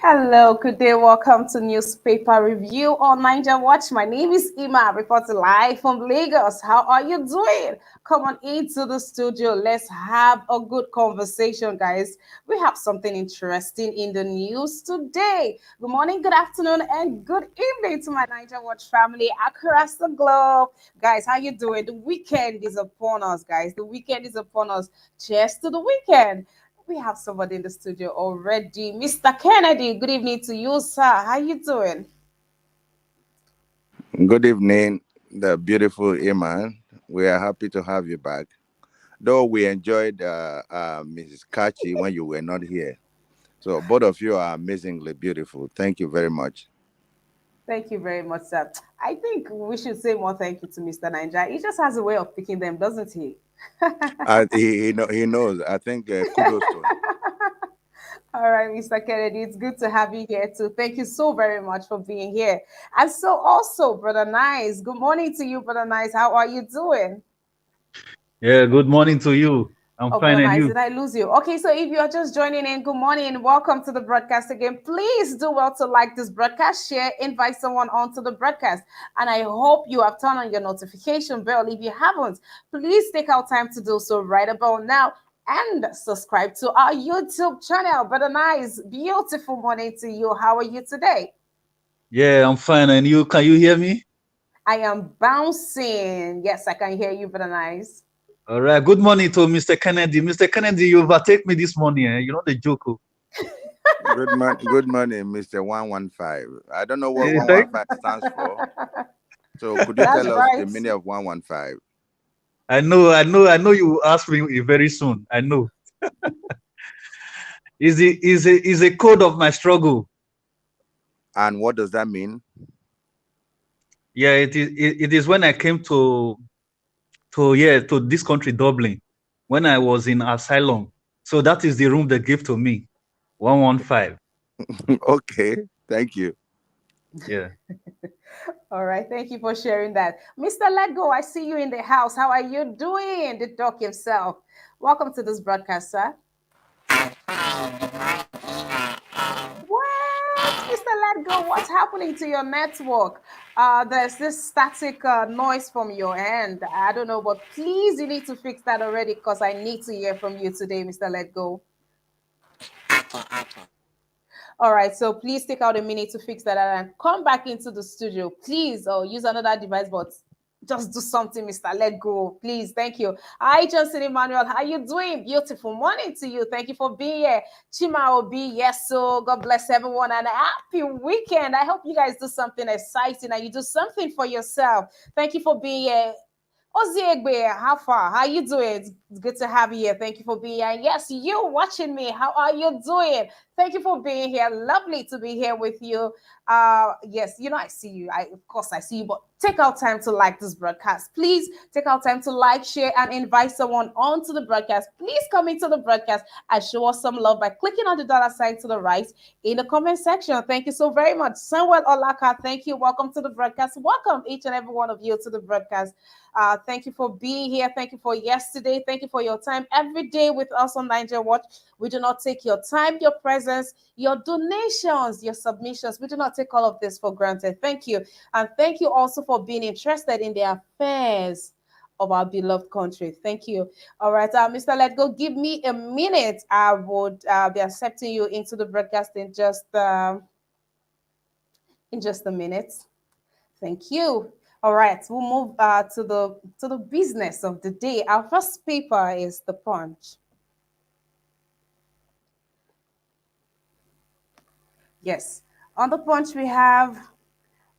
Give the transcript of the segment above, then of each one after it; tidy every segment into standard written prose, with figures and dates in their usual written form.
Hello, good day. Welcome to Newspaper Review on Niger Watch. My name is Ima, reporting live from Lagos. How are you doing? Come on into the studio. Let's have a good conversation, guys. We have something interesting in the news today. Good morning, good afternoon, and good evening to my Niger Watch family across the globe. Guys, how you doing? The weekend is upon us, guys. The weekend is upon us. Cheers to the weekend. We have somebody in the studio already. Mr. Kennedy, good evening to you, sir. How you doing? Good evening, the beautiful Iman. We are happy to have you back. Though we enjoyed Mrs. Kachi when you were not here. So both of you are amazingly beautiful. Thank you very much. Thank you very much, sir. I think we should say more thank you to Mr. Ninja. He just has a way of picking them, doesn't he? He knows. I think kudos to him. All right, Mr. Kennedy, it's good to have you here too. Thank you so very much for being here. And so also, Brother Nice, good morning to you, Brother Nice. How are you doing? Yeah, good morning to you. I'm Oh, fine, Brother and Nice, you? did I lose you? Okay, so if you're just joining in, good morning. Welcome to the broadcast again. Please do well to like this broadcast, share, invite someone onto the broadcast. And I hope you have turned on your notification bell. If you haven't, please take out time to do so right about now and subscribe to our YouTube channel. Brother Nice, beautiful morning to you. How are you today? Yeah, I'm fine, and you? Can you hear me? I am bouncing. Yes, I can hear you, Brother Nice. All right. Good morning to Mr. Kennedy. Mr. Kennedy, you overtake me this morning. You know the joke. Oh. Good morning, Mr. 115. I don't know what Eh, thank- 115 stands for. So could you That's tell us the right. meaning of 115? I know. You will ask me very soon. I know. Is a code of my struggle. And what does that mean? Yeah, it is when I came to this country, Dublin, when I was in asylum. So that is the room they gave to me, 115. Okay, thank you. Yeah. All right, thank you for sharing that. Mr. Lego, I see you in the house. How are you doing? The doc himself. Welcome to this broadcast, sir. What? Mr. Lego, what's happening to your network? There's this static noise from your end. I don't know, but please, you need to fix that already because I need to hear from you today, Mr. Lego. All right, so please take out a minute to fix that and come back into the studio, please, or use another device, but just do something, Mr. Let go, please. Thank you. Hi, Johnson Emmanuel. How you doing? Beautiful morning to you. Thank you for being here. Chima Obi, yes, so God bless everyone and a happy weekend. I hope you guys do something exciting and you do something for yourself. Thank you for being here. Oziegbe, how far? How you doing? It's good to have you here. Thank you for being here. Yes, you watching me. How are you doing? Thank you for being here. Lovely to be here with you. Yes, I see you. Of course I see you, but take out time to like this broadcast. Please take out time to like, share, and invite someone onto the broadcast. Please come into the broadcast and show us some love by clicking on the dollar sign to the right in the comment section. Thank you so very much. Samuel Olaka, thank you. Welcome to the broadcast. Welcome each and every one of you to the broadcast. Thank you for being here. Thank you for yesterday. Thank you for your time every day with us on Niger Watch. We do not take your time, your presence, your donations, your submissions. We do not take all of this for granted. Thank you. And thank you also for being interested in the affairs of our beloved country. Thank you. All right, Mr. Let Go, give me a minute. I would be accepting you into the broadcast in just a minute. Thank you. All right, we'll move to the business of the day. Our first paper is the Punch. Yes, on the Punch we have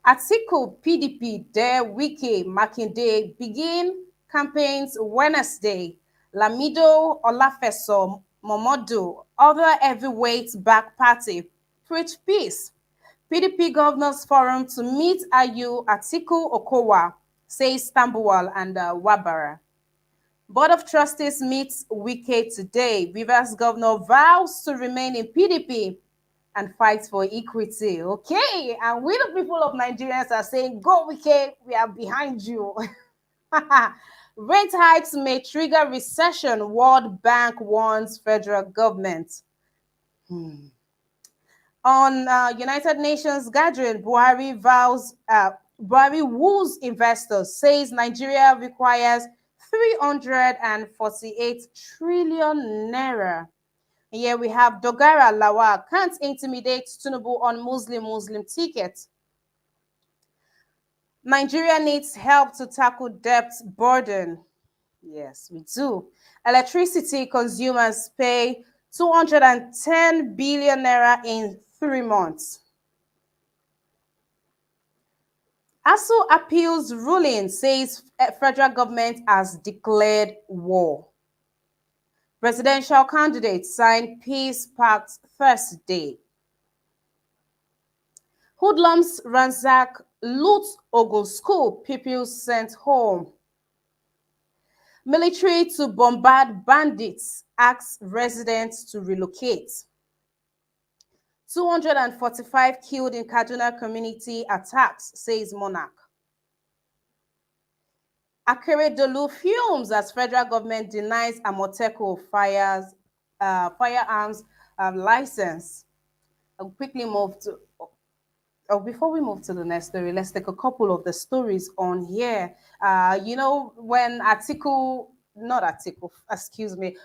Atiku PDP Dare Wike Makinde begin campaigns Wednesday. Lamido Olafeso Momodu other heavyweights back party preach peace. PDP Governors Forum to meet Ayu Atiku Okowa, says Tambuwal and Wabara. Board of Trustees meets Wike today. Rivers Governor vows to remain in PDP and fight for equity. Okay, and we the people of Nigerians are saying, go Wike, we are behind you. Rate hikes may trigger recession, World Bank warns federal government. On United Nations gathering, Buhari woos investors, says Nigeria requires 348 trillion naira. Here we have Dogara Lawal can't intimidate Tinubu on Muslim ticket. Nigeria needs help to tackle debt burden. Yes, we do. Electricity consumers pay 210 billion naira in 3 months. ASUU appeals ruling says federal government has declared war. Presidential candidates sign peace pact Thursday. Hoodlums ransack loot Ogun school, pupils sent home. Military to bombard bandits, asks residents to relocate. 245 killed in Kaduna community attacks, says Monarch. Akeredolu fumes as federal government denies Amoteco firearms license. I'll quickly move to, before we move to the next story, let's take a couple of the stories on here. When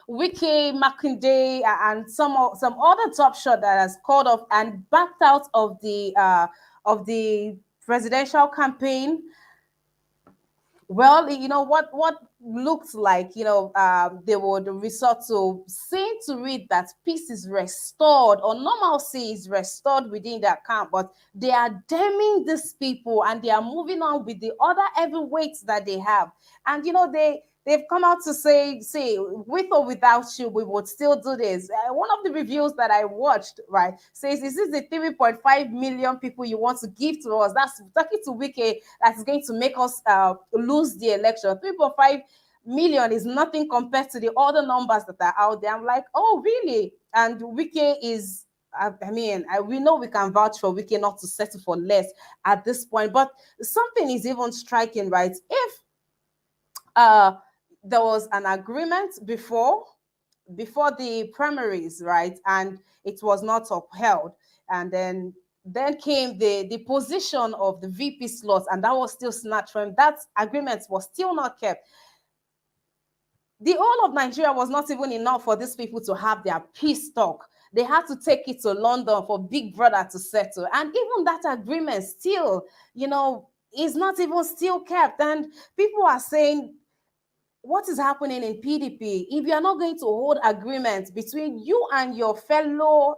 Wike, Makinde, and some other top shot that has called off and backed out of the presidential campaign. Well, what looks like, they would resort to saying to it that peace is restored or normalcy is restored within their camp, but they are damning these people and they are moving on with the other heavyweights that they have. And, they've come out to say, with or without you, we would still do this. One of the reviews that I watched, right, says, is this the 3.5 million people you want to give to us? That's talking to Wike, that's going to make us lose the election. 3.5 million is nothing compared to the other numbers that are out there. I'm like, oh, really? And Wike is, we know we can vouch for Wike not to settle for less at this point. But something is even striking, right? If there was an agreement before the primaries, right, and it was not upheld, and then came the position of the VP slot, and that was still snatched from. That agreement was still not kept. The whole of Nigeria was not even enough for these people to have their peace talk. They had to take it to London for Big Brother to settle, and even that agreement still, is not even still kept. And people are saying, what is happening in PDP? If you are not going to hold agreements between you and your fellow,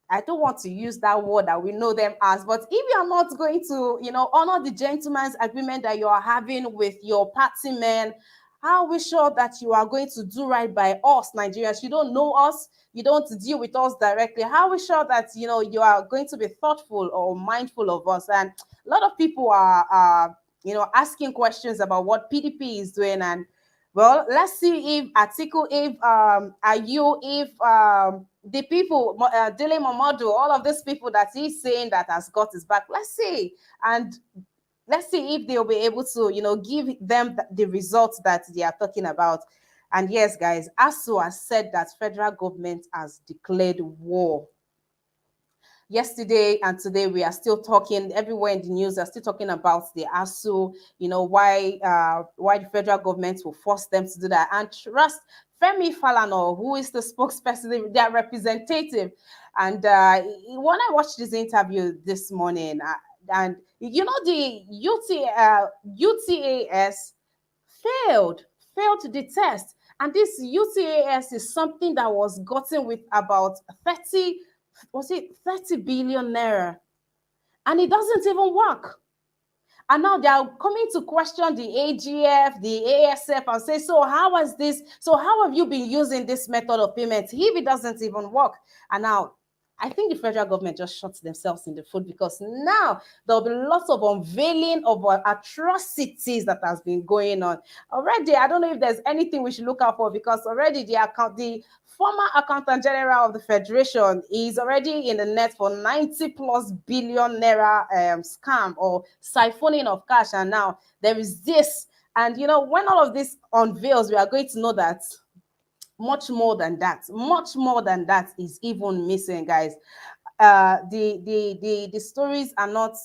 I don't want to use that word that we know them as, but if you are not going to, honor the gentleman's agreement that you are having with your party men, how are we sure that you are going to do right by us, Nigerians? You don't know us, you don't deal with us directly. How are we sure that, you are going to be thoughtful or mindful of us? And a lot of people are asking questions about what PDP is doing. And well, let's see if Atiku, if the people, Dele Momodu, all of these people that he's saying that has got his back. Let's see, and let's see if they'll be able to, give them the results that they are talking about. And yes, guys, ASUU has said that federal government has declared war. Yesterday and today, we are still talking everywhere in the news. Are still talking about the ASUU. Why the federal government will force them to do that. And trust Femi Falana, who is the spokesperson, their representative. And when I watched this interview this morning, and the UTAS failed the test, and this UTAS is something that was gotten with about 30 billion naira, and it doesn't even work. And now they are coming to question the AGF, the ASF, and say, so how have you been using this method of payment if it doesn't even work? And now I think the federal government just shot themselves in the foot, because now there'll be lots of unveiling of atrocities that has been going on already. I don't know if there's anything we should look out for, because already the former accountant general of the federation is already in the net for 90+ billion naira scam or siphoning of cash. And now there is this, and when all of this unveils, we are going to know that much more than that is even missing, guys. the stories are not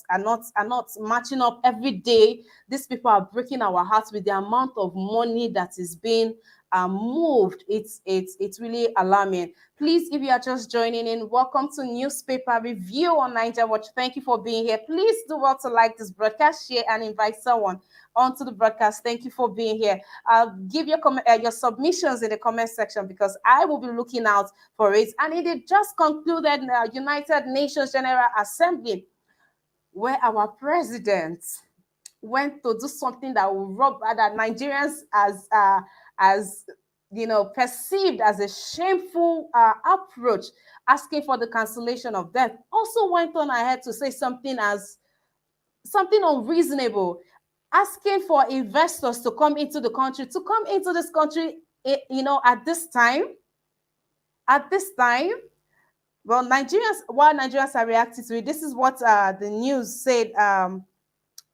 matching up every day. These people are breaking our hearts with the amount of money that is being moved. It's really alarming. Please, if you are just joining in, welcome to Newspaper Review on Niger Watch. Thank you for being here. Please do well to like this broadcast, share, and invite someone onto the broadcast. Thank you for being here. Give your submissions in the comment section, because I will be looking out for it. And it just concluded United Nations General Assembly, where our president went to do something that will rub other Nigerians as perceived as a shameful approach, asking for the cancellation of debt. Also went on ahead to say something unreasonable, asking for investors to come into the country, at this time. Well, while Nigerians are reacting to it, this is what the news said.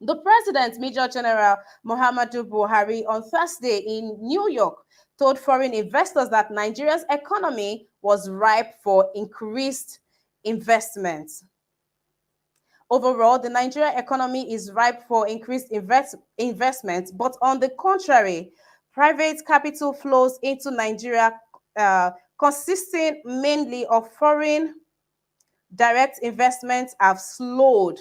The president, Major General Muhammadu Buhari, on Thursday in New York, told foreign investors that Nigeria's economy was ripe for increased investments. Overall, the Nigerian economy is ripe for increased investment, but on the contrary, private capital flows into Nigeria, consisting mainly of foreign direct investments, have slowed,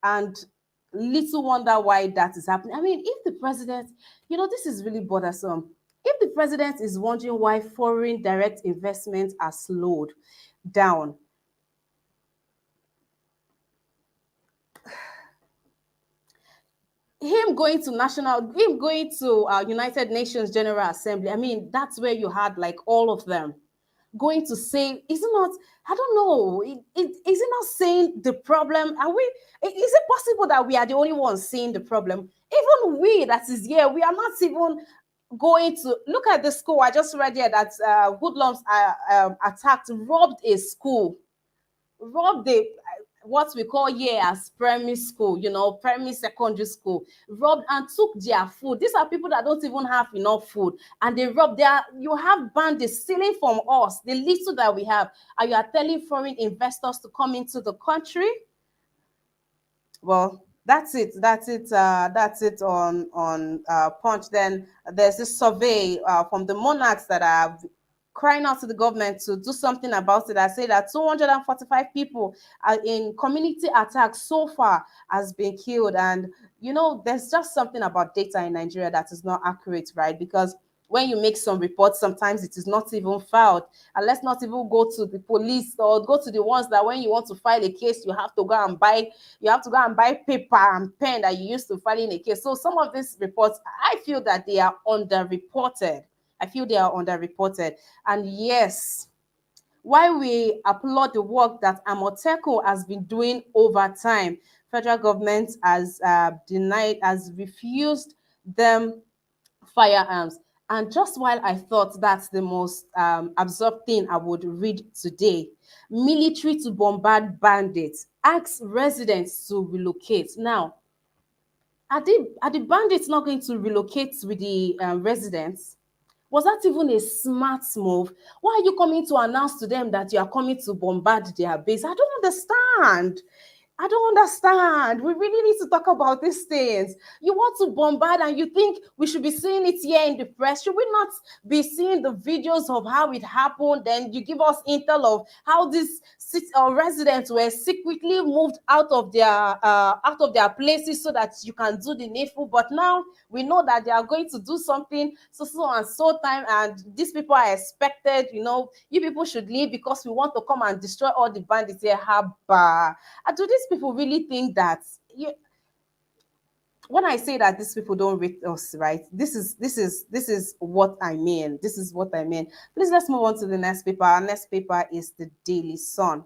and little wonder why that is happening. I mean, if the president, this is really bothersome. If the president is wondering why foreign direct investments are slowed down, him going to United Nations General Assembly, I mean, that's where you had like all of them going to say, is it not, I don't know, is it not saying the problem? Is it possible that we are the only ones seeing the problem? Even we that is here, we are not even going to look at the school. I just read here that hoodlums attacked, robbed a school, robbed what we call here as primary school, primary secondary school, robbed and took their food. These are people that don't even have enough food, and they robbed you have bandits stealing from us, the little that we have, and you are telling foreign investors to come into the country. Well, that's it on Punch. Then there's this survey from the monarchs that are crying out to the government to do something about it. I say that 245 people in community attacks so far has been killed. And, there's just something about data in Nigeria that is not accurate, right? Because when you make some reports, sometimes it is not even filed. And let's not even go to the police or go to the ones that when you want to file a case, you have to go and buy paper and pen that you used to file in a case. So some of these reports, I feel that they are underreported. And yes, while we applaud the work that Amoteco has been doing over time, federal government has refused them firearms. And just while I thought that's the most absurd thing I would read today, military to bombard bandits, asks residents to relocate. Now, are the bandits not going to relocate with the residents? Was that even a smart move? Why are you coming to announce to them that you are coming to bombard their base? I don't understand. We really need to talk about these things. You want to bombard and you think we should be seeing it here in the press. Should we not be seeing the videos of how it happened? Then you give us intel of how these residents were secretly moved out of their places so that you can do the needful. But now we know that they are going to do something so and so time, and these people are expected, you people should leave because we want to come and destroy all the bandits here. Haba. Do these people really think that when I say that these people don't rate us, right? This is what I mean. Please, let's move on to the next paper. Our next paper is the Daily Sun.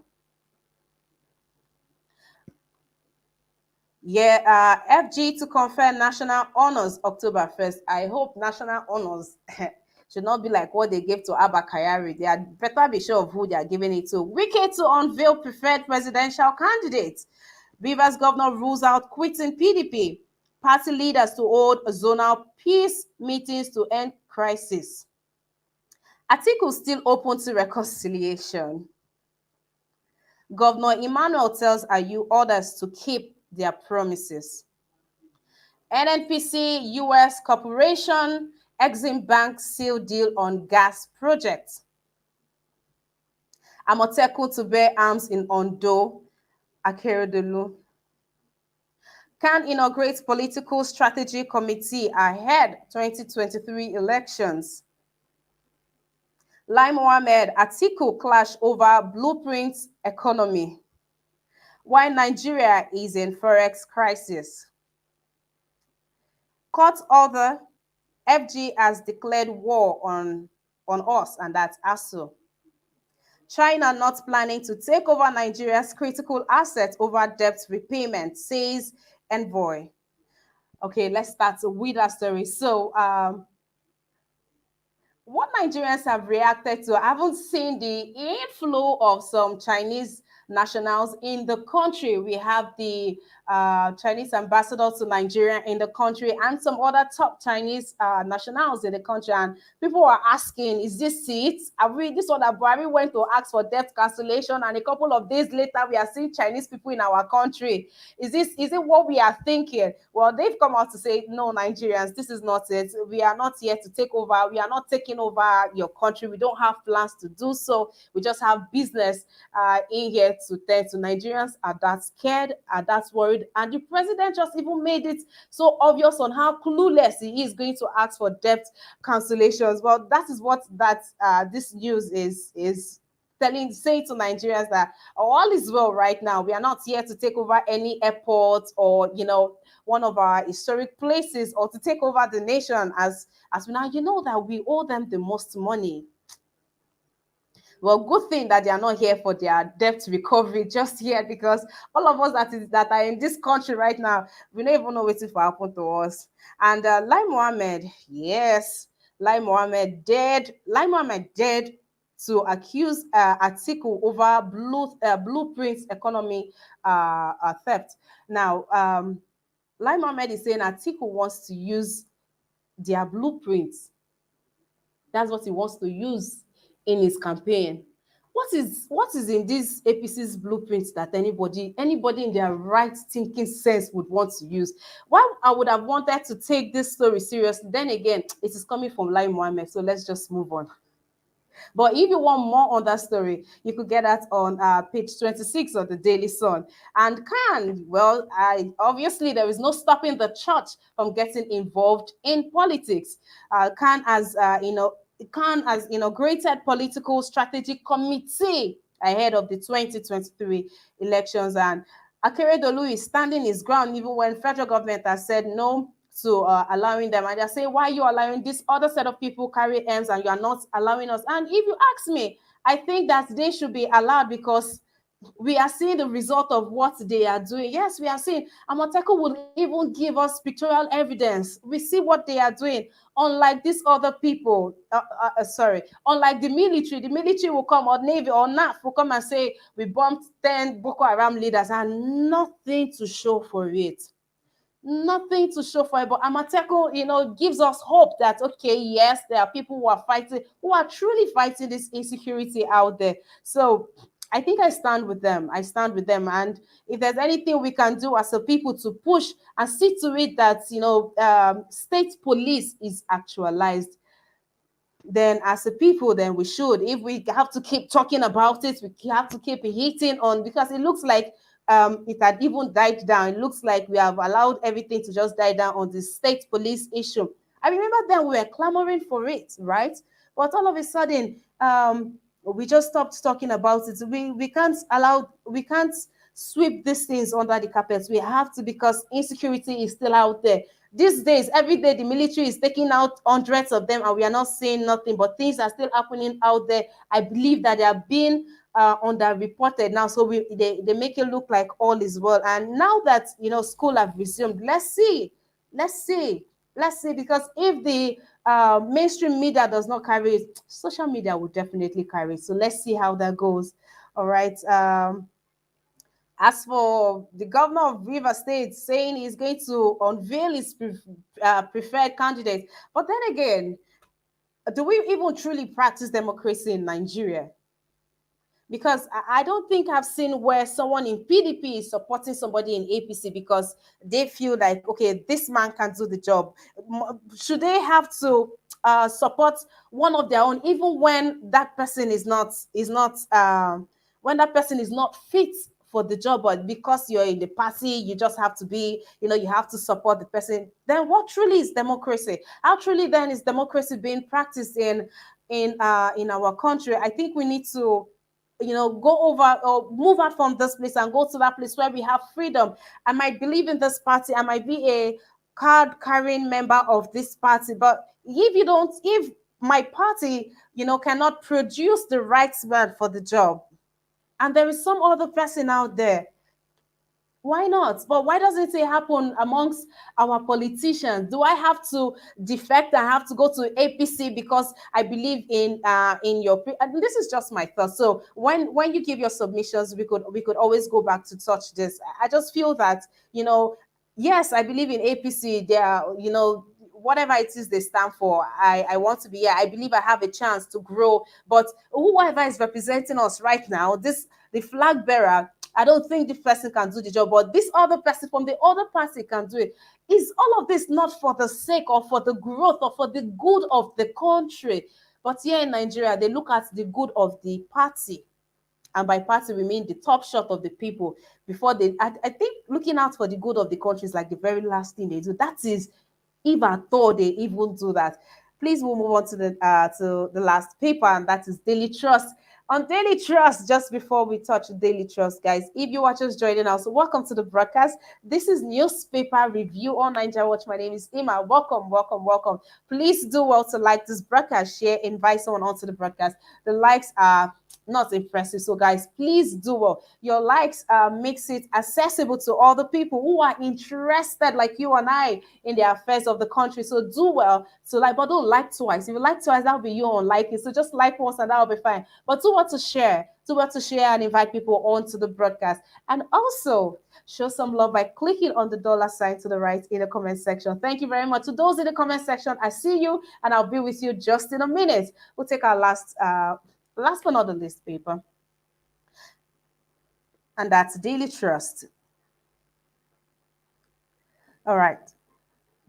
Yeah, FG to confer national honors October 1st. I hope national honors should not be like what they gave to Abba Kayari. They had better be sure of who they are giving it to. Wike to unveil preferred presidential candidate. Rivers governor rules out quitting PDP. Party leaders to hold zonal peace meetings to end crisis. Atiku still open to reconciliation. Governor Emmanuel tells ASUU others to keep their promises. NNPC US Corporation Exim Bank seal deal on gas project. Amotekun to bear arms in Ondo, Akeredolu. Can inaugurate political strategy committee ahead 2023 elections. Lai Mohammed, Atiku clash over blueprints economy. Why Nigeria is in forex crisis. Court order, FG has declared war on us, and that's ASUU. China not planning to take over Nigeria's critical assets over debt repayment, says envoy. Okay, let's start with that story. So, what Nigerians have reacted to, I haven't seen the inflow of some Chinese nationals in the country. We have the Chinese ambassador to Nigeria in the country and some other top Chinese nationals in the country. And people are asking, is this it? Are we, this one that Buhari went to ask for debt cancellation, and a couple of days later, we are seeing Chinese people in our country. Is it what we are thinking? Well, they've come out to say, no, Nigerians, this is not it. We are not here to take over. We are not taking over your country. We don't have plans to do so. We just have business in here to tend to. Nigerians are that scared, are that worried, and the president just even made it so obvious on how clueless he is going to ask for debt cancellations. Well, that is what this news is saying to Nigerians, that all is well right now. We are not here to take over any airport or one of our historic places, or to take over the nation as we now that we owe them the most money. Well, good thing that they are not here for their debt recovery just yet, because all of us that are in this country right now, we don't even know what will happen to us. And Lai Mohammed, yes, Lai Mohammed dared to accuse Atiku over blueprints economy theft. Now, Lai Mohammed is saying Atiku wants to use their blueprints. That's what he wants to use in his campaign. What is in these APC's blueprints that anybody in their right thinking sense would want to use? Why I would have wanted to take this story seriously, then again, it is coming from Lai Mohammed, so let's just move on. But if you want more on that story, you could get that on page 26 of the Daily Sun. And obviously there is no stopping the church from getting involved in politics. Khan has inaugurated political strategy committee ahead of the 2023 elections, and Akeredolu is standing his ground even when federal government has said no to allowing them, and they say, why are you allowing this other set of people carry arms and you are not allowing us? And if you ask me, I think that they should be allowed, because we are seeing the result of what they are doing. Yes, we are seeing Amotekun will even give us pictorial evidence. We see what they are doing. Unlike these other people, unlike the military will come, or Navy or NAF will come and say, we bombed 10 Boko Haram leaders, and nothing to show for it. Nothing to show for it. But Amotekun, gives us hope that, okay, yes, there are people who are truly fighting this insecurity out there. So I think I stand with them. And if there's anything we can do as a people to push and see to it that, state police is actualized, then as a people, then we should. If we have to keep talking about it, we have to keep hitting on, because it looks like it had even died down. It looks like we have allowed everything to just die down on the state police issue. I remember then we were clamoring for it, right? But all of a sudden, we just stopped talking about it. We can't sweep these things under the carpet. We have to, because insecurity is still out there. These days, every day, the military is taking out hundreds of them, and we are not saying nothing, but things are still happening out there. I believe that they are being underreported now, so they make it look like all is well. And now that school have resumed, let's see, because if the mainstream media does not carry it, social media will definitely carry it. So let's see how that goes. All right. As for the governor of Rivers State saying he's going to unveil his preferred candidate, but then again, do we even truly practice democracy in Nigeria? Because I don't think I've seen where someone in PDP is supporting somebody in APC because they feel like, okay, this man can do the job. Should they have to support one of their own, even when that person when that person is not fit for the job, but because you're in the party, you just have to be, you have to support the person. Then what truly is democracy? How truly then is democracy being practiced in our country? I think we need to go over or move out from this place and go to that place where we have freedom. I might believe in this party, I might be a card carrying member of this party, but if my party cannot produce the right man for the job, and there is some other person out there, why not? But why doesn't it happen amongst our politicians? Do I have to defect? I have to go to APC because I believe in your. And this is just my thought. So when you give your submissions, we could always go back to touch this. I just feel that yes, I believe in APC. They are whatever it is they stand for. I want to be here. I believe I have a chance to grow. But whoever is representing us right now, the flag bearer, I don't think this person can do the job, but this other person from the other party can do it. Is all of this not for the sake or for the growth or for the good of the country? But here in Nigeria, they look at the good of the party. And by party, we mean the top shot of the people before I think looking out for the good of the country is like the very last thing they do. That is, if at all they even do that. Please, we'll move on to the last paper, and that is Daily Trust. On Daily Trust, just before we touch Daily Trust, guys, if you are just joining us, welcome to the broadcast. This is newspaper review on Nigeria Watch. My name is Ima. Welcome, welcome, welcome. Please do well to like this broadcast, share, invite someone onto the broadcast. The likes are not impressive. So, guys, please do well. Your likes makes it accessible to all the people who are interested, like you and I, in the affairs of the country. So do well to like, but don't like twice. If you like twice, that'll be you on liking. So just like once and that'll be fine. But do what to share. Do what to share and invite people onto the broadcast. And also show some love by clicking on the dollar sign to the right in the comment section. Thank you very much. To those in the comment section, I see you and I'll be with you just in a minute. We'll take our last but not the least paper, and that's Daily Trust. All right.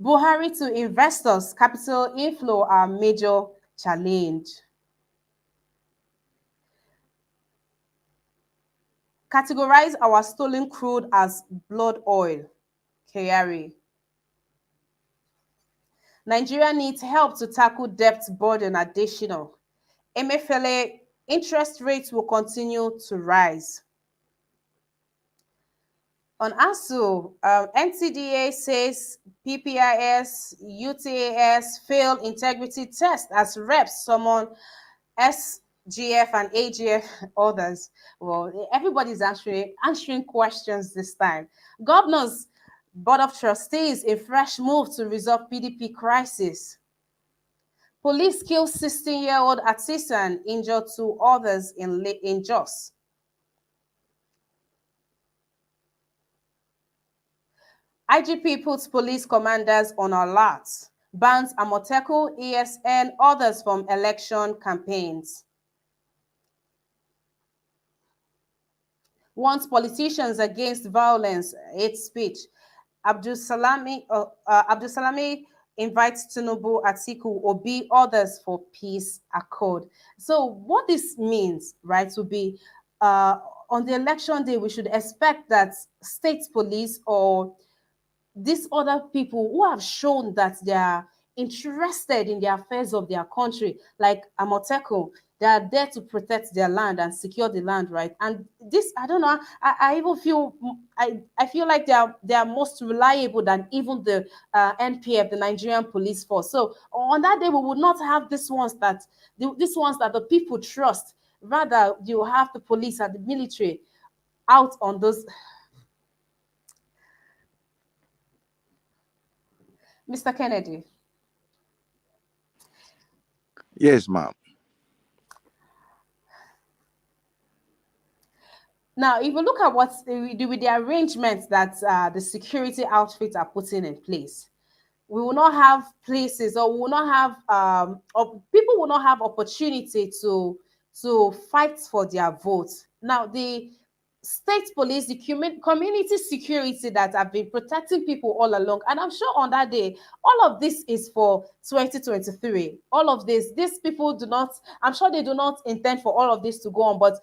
Buhari to investors, capital inflow are major challenge. Categorize our stolen crude as blood oil. Kyari. Nigeria needs help to tackle debt burden additional. Emefiele, interest rates will continue to rise. On ASUU, NCDA says PPIS, UTAS failed integrity test as reps summon SGF and AGF others. Well, everybody's answering questions this time. Governors, Board of Trustees, a fresh move to resolve PDP crisis. Police kill 16-year-old artisan, injured two others in Jos. IGP puts police commanders on alert, bans Amoteco, ESN, others from election campaigns. Warns politicians against violence, hate speech. Abdul Salami invites Tinubu, Atiku, Obi, others for peace accord. So what this means, right, will be on the election day, we should expect that state police or these other people who have shown that they are interested in the affairs of their country, like Amoteco, they are there to protect their land and secure the land, right? And this, I don't know, I even feel, I feel like they are most reliable than even the NPF, the Nigerian Police Force. So on that day, we would not have these ones that the people trust. Rather, you have the police and the military out on those. Mr. Kennedy. Yes, ma'am. Now, if you look at what we do with the arrangements that the security outfits are putting in place, we will not have places, or we will not have, or people will not have opportunity to fight for their votes. Now, the state police, the community security that have been protecting people all along. And I'm sure on that day, all of this is for 2023. All of this, these people do not, I'm sure they do not intend for all of this to go on. But,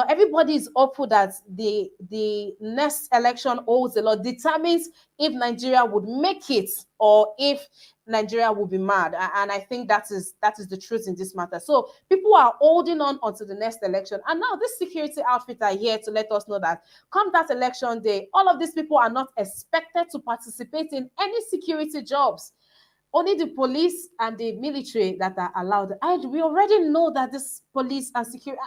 everybody is hopeful that the next election holds a lot, determines if Nigeria would make it or if Nigeria will be mad. And I think that is the truth in this matter. So people are holding on until the next election. And now this security outfit are here to let us know that come that election day, all of these people are not expected to participate in any security jobs. Only the police and the military that are allowed. And we already know that this police and security,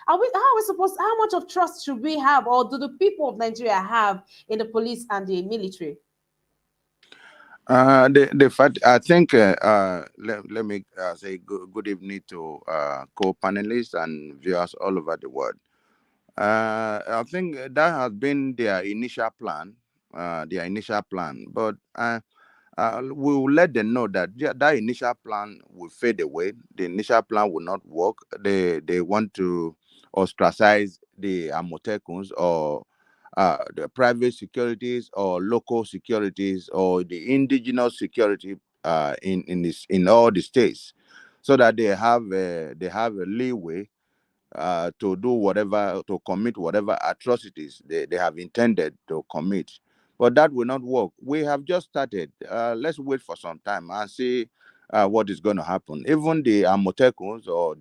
how much of trust should we have, or do the people of Nigeria have in the police and the military? The fact, I think, let me say good evening to co-panelists and viewers all over the world. I think that has been their initial plan, but we will let them know that that initial plan will fade away. The initial plan will not work. They want to ostracize the Amotekuns or the private securities or local securities or the indigenous security in all the states, so that they have a leeway to do whatever, to commit whatever atrocities they have intended to commit. But that will not work. We have just started. Let's wait for some time and see what is going to happen. Even the Amotekuns or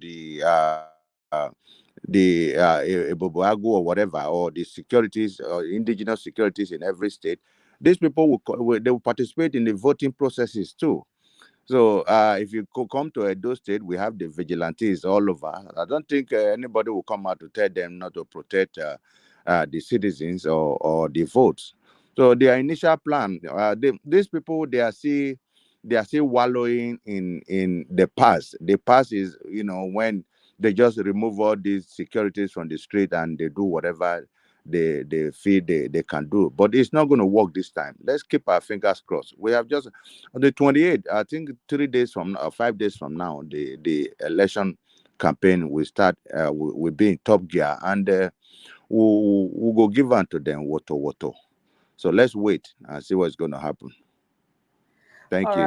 Eboboagu or whatever, or the securities or indigenous securities in every state, these people they will participate in the voting processes too. So if you come to Edo State, we have the vigilantes all over. I don't think anybody will come out to tell them not to protect the citizens or the votes. So their initial plan, these people, they are still wallowing in the past. The past is, when they just remove all these securities from the street and they do whatever they feel they can do. But it's not going to work this time. Let's keep our fingers crossed. We have just on the 28th, I think 3 days from 5 days from now, the election campaign will start. Will be in top gear, and we'll go give unto them woto. So let's wait and see what's going to happen. Thank you.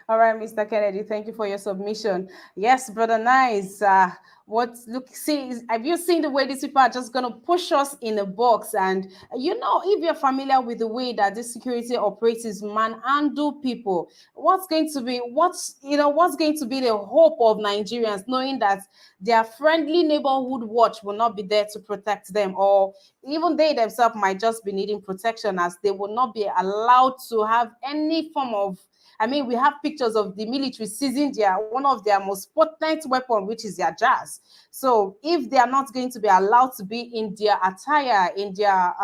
All right, Mr. Kennedy, thank you for your submission. Yes, brother, nice. Have you seen the way these people are just going to push us in a box? And if you're familiar with the way that this security operates, is manhandle people. What's going to be the hope of Nigerians, knowing that their friendly neighborhood watch will not be there to protect them, or even they themselves might just be needing protection, as they will not be allowed to have any form of. We have pictures of the military seizing one of their most potent weapon, which is their jazz. So if they are not going to be allowed to be in their attire, in their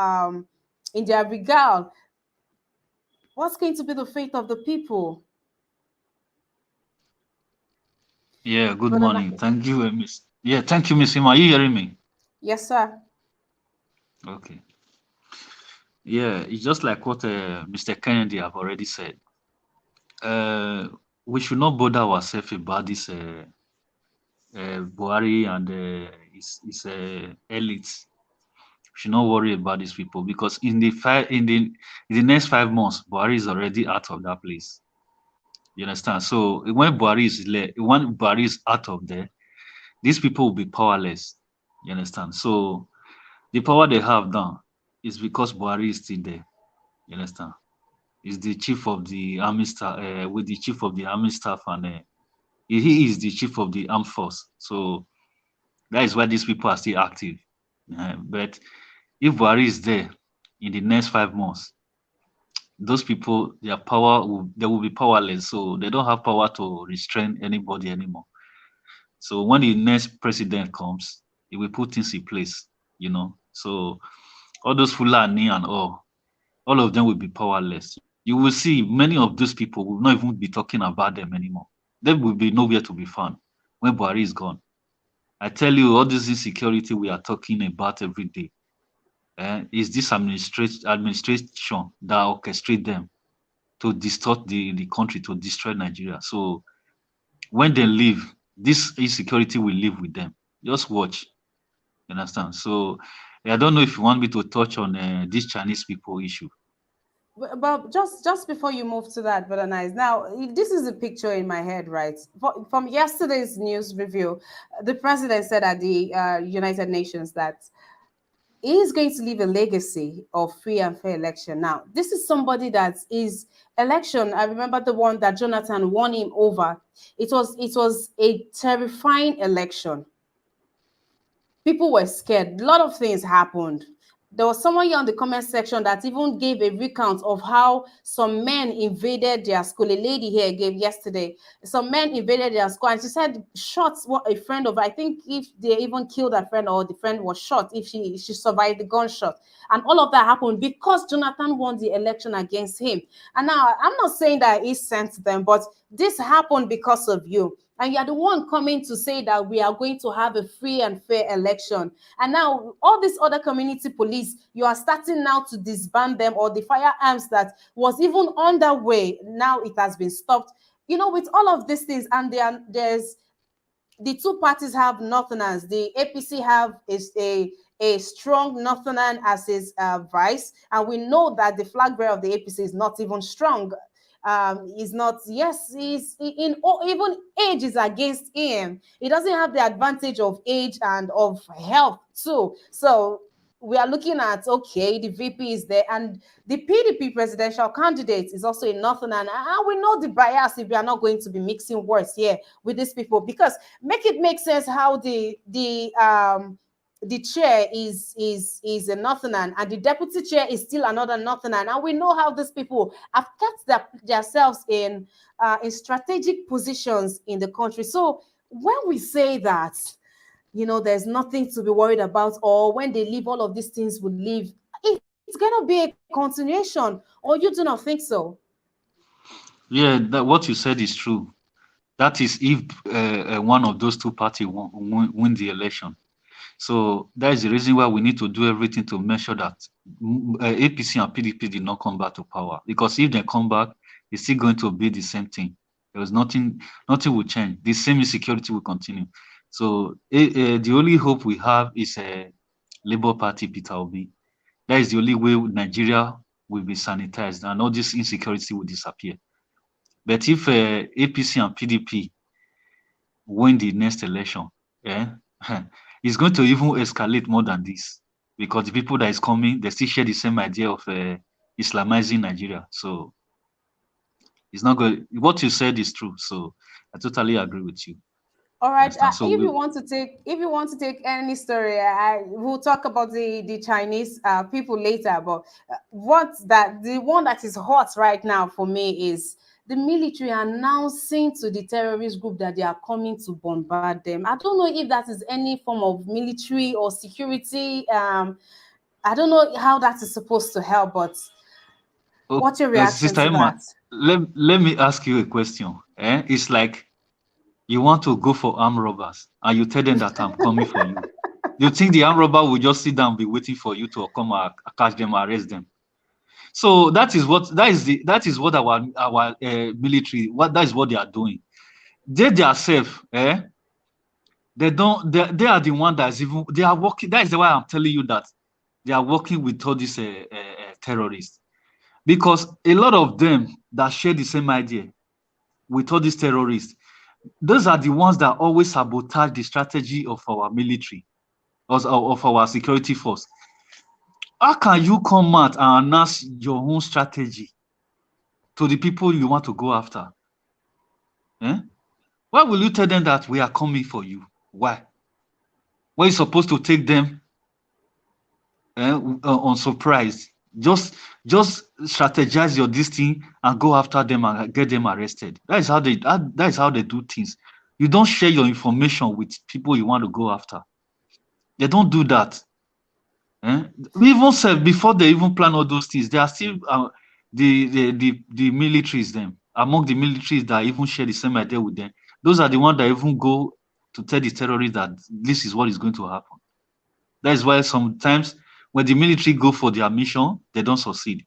regale, what's going to be the fate of the people? Yeah, good morning. Thank you, Miss. Yeah, thank you, Miss Ima. Are you hearing me? Yes, sir. Okay. Yeah, it's just like what Mr. Kennedy have already said. We should not bother ourselves about this Buhari and his elites. We should not worry about these people, because in the next 5 months, Buhari is already out of that place. You understand? So when Buhari is out of there, these people will be powerless. You understand? So the power they have now is because Buhari is still there. You understand? Is the chief of the army staff, with the chief of the army staff, and he is the chief of the armed force. So that is why these people are still active. But if Buhari is there in the next 5 months, those people, they will be powerless. So they don't have power to restrain anybody anymore. So when the next president comes, he will put things in place, So all those Fulani and all of them will be powerless. You will see many of those people will not even be talking about them anymore. They will be nowhere to be found when Buhari is gone. I tell you, all this insecurity we are talking about every day is this administration that orchestrate them to distort the country, to destroy Nigeria. So when they leave, this insecurity will live with them. Just watch. You understand? So I don't know if you want me to touch on this Chinese people issue. But just before you move to that, brother Nice, now this is a picture in my head, right? From yesterday's news review, the president said at the United Nations that he is going to leave a legacy of free and fair election. Now, this is somebody that is election. I remember the one that Jonathan won him over. It was a terrifying election. People were scared. A lot of things happened. There was someone here on the comment section that even gave a recount of how some men invaded their school. A lady here gave yesterday. Some men invaded their school, and she said shots what a friend of, I think if they even killed a friend or the friend was shot, if she survived the gunshot. And all of that happened because Jonathan won the election against him. And now I'm not saying that he sent them, but this happened because of you. And you're the one coming to say that we are going to have a free and fair election. And now all these other community police, you are starting now to disband them, or the firearms that was even underway. Now it has been stopped. You know, with all of these things, and there's the two parties have northerners. The APC have is a strong northerner as his vice, and we know that the flag bearer of the APC is not even strong. Is not, yes, he's in even age is against him. He doesn't have the advantage of age and of health too. So we are looking at, okay, the VP is there, and the PDP presidential candidate is also a northerner. And we know the bias if we are not going to be mixing words here with these people, because make it make sense how the chair is a northerner and the deputy chair is still another northerner. And we know how these people have kept themselves in strategic positions in the country. So when we say that, you know, there's nothing to be worried about, or when they leave, all of these things will leave, it's going to be a continuation, or you do not think so? Yeah, what you said is true. That is if one of those two parties win the election. So that is the reason why we need to do everything to make sure that APC and PDP did not come back to power. Because if they come back, it's still going to be the same thing. There was nothing will change. The same insecurity will continue. So the only hope we have is a Labour Party, Peter Obi. That is the only way Nigeria will be sanitized and all this insecurity will disappear. But if APC and PDP win the next election, it's going to even escalate more than this, because the people that is coming, they still share the same idea of Islamizing Nigeria. So it's not good. What you said is true. So I totally agree with you. All right. So if you want to take any story, we'll talk about the Chinese people later. But the one that is hot right now for me is the military announcing to the terrorist group that they are coming to bombard them. I don't know if that is any form of military or security. I don't know how that is supposed to help, but what's your reaction to that? Let me ask you a question. It's like you want to go for armed robbers and you tell them that I'm coming for you. You think the armed robber will just sit down and be waiting for you to come and catch them, arrest them? So that is what our military, that is what they are doing. They themselves, they are the one that's even, they are working. That is why I'm telling you that they are working with all these terrorists, because a lot of them that share the same idea with all these terrorists, those are the ones that always sabotage the strategy of our military, of our security force. How can you come out and announce your own strategy to the people you want to go after? Why will you tell them that we are coming for you? Why? When you're supposed to take them on surprise, just strategize your this thing and go after them and get them arrested. That is how they do things. You don't share your information with people you want to go after. They don't do that. We even said before they even plan all those things, they are still the militaries, them among the militaries that even share the same idea with them. Those are the ones that even go to tell the terrorists that this is what is going to happen. That is why sometimes when the military go for their mission, they don't succeed,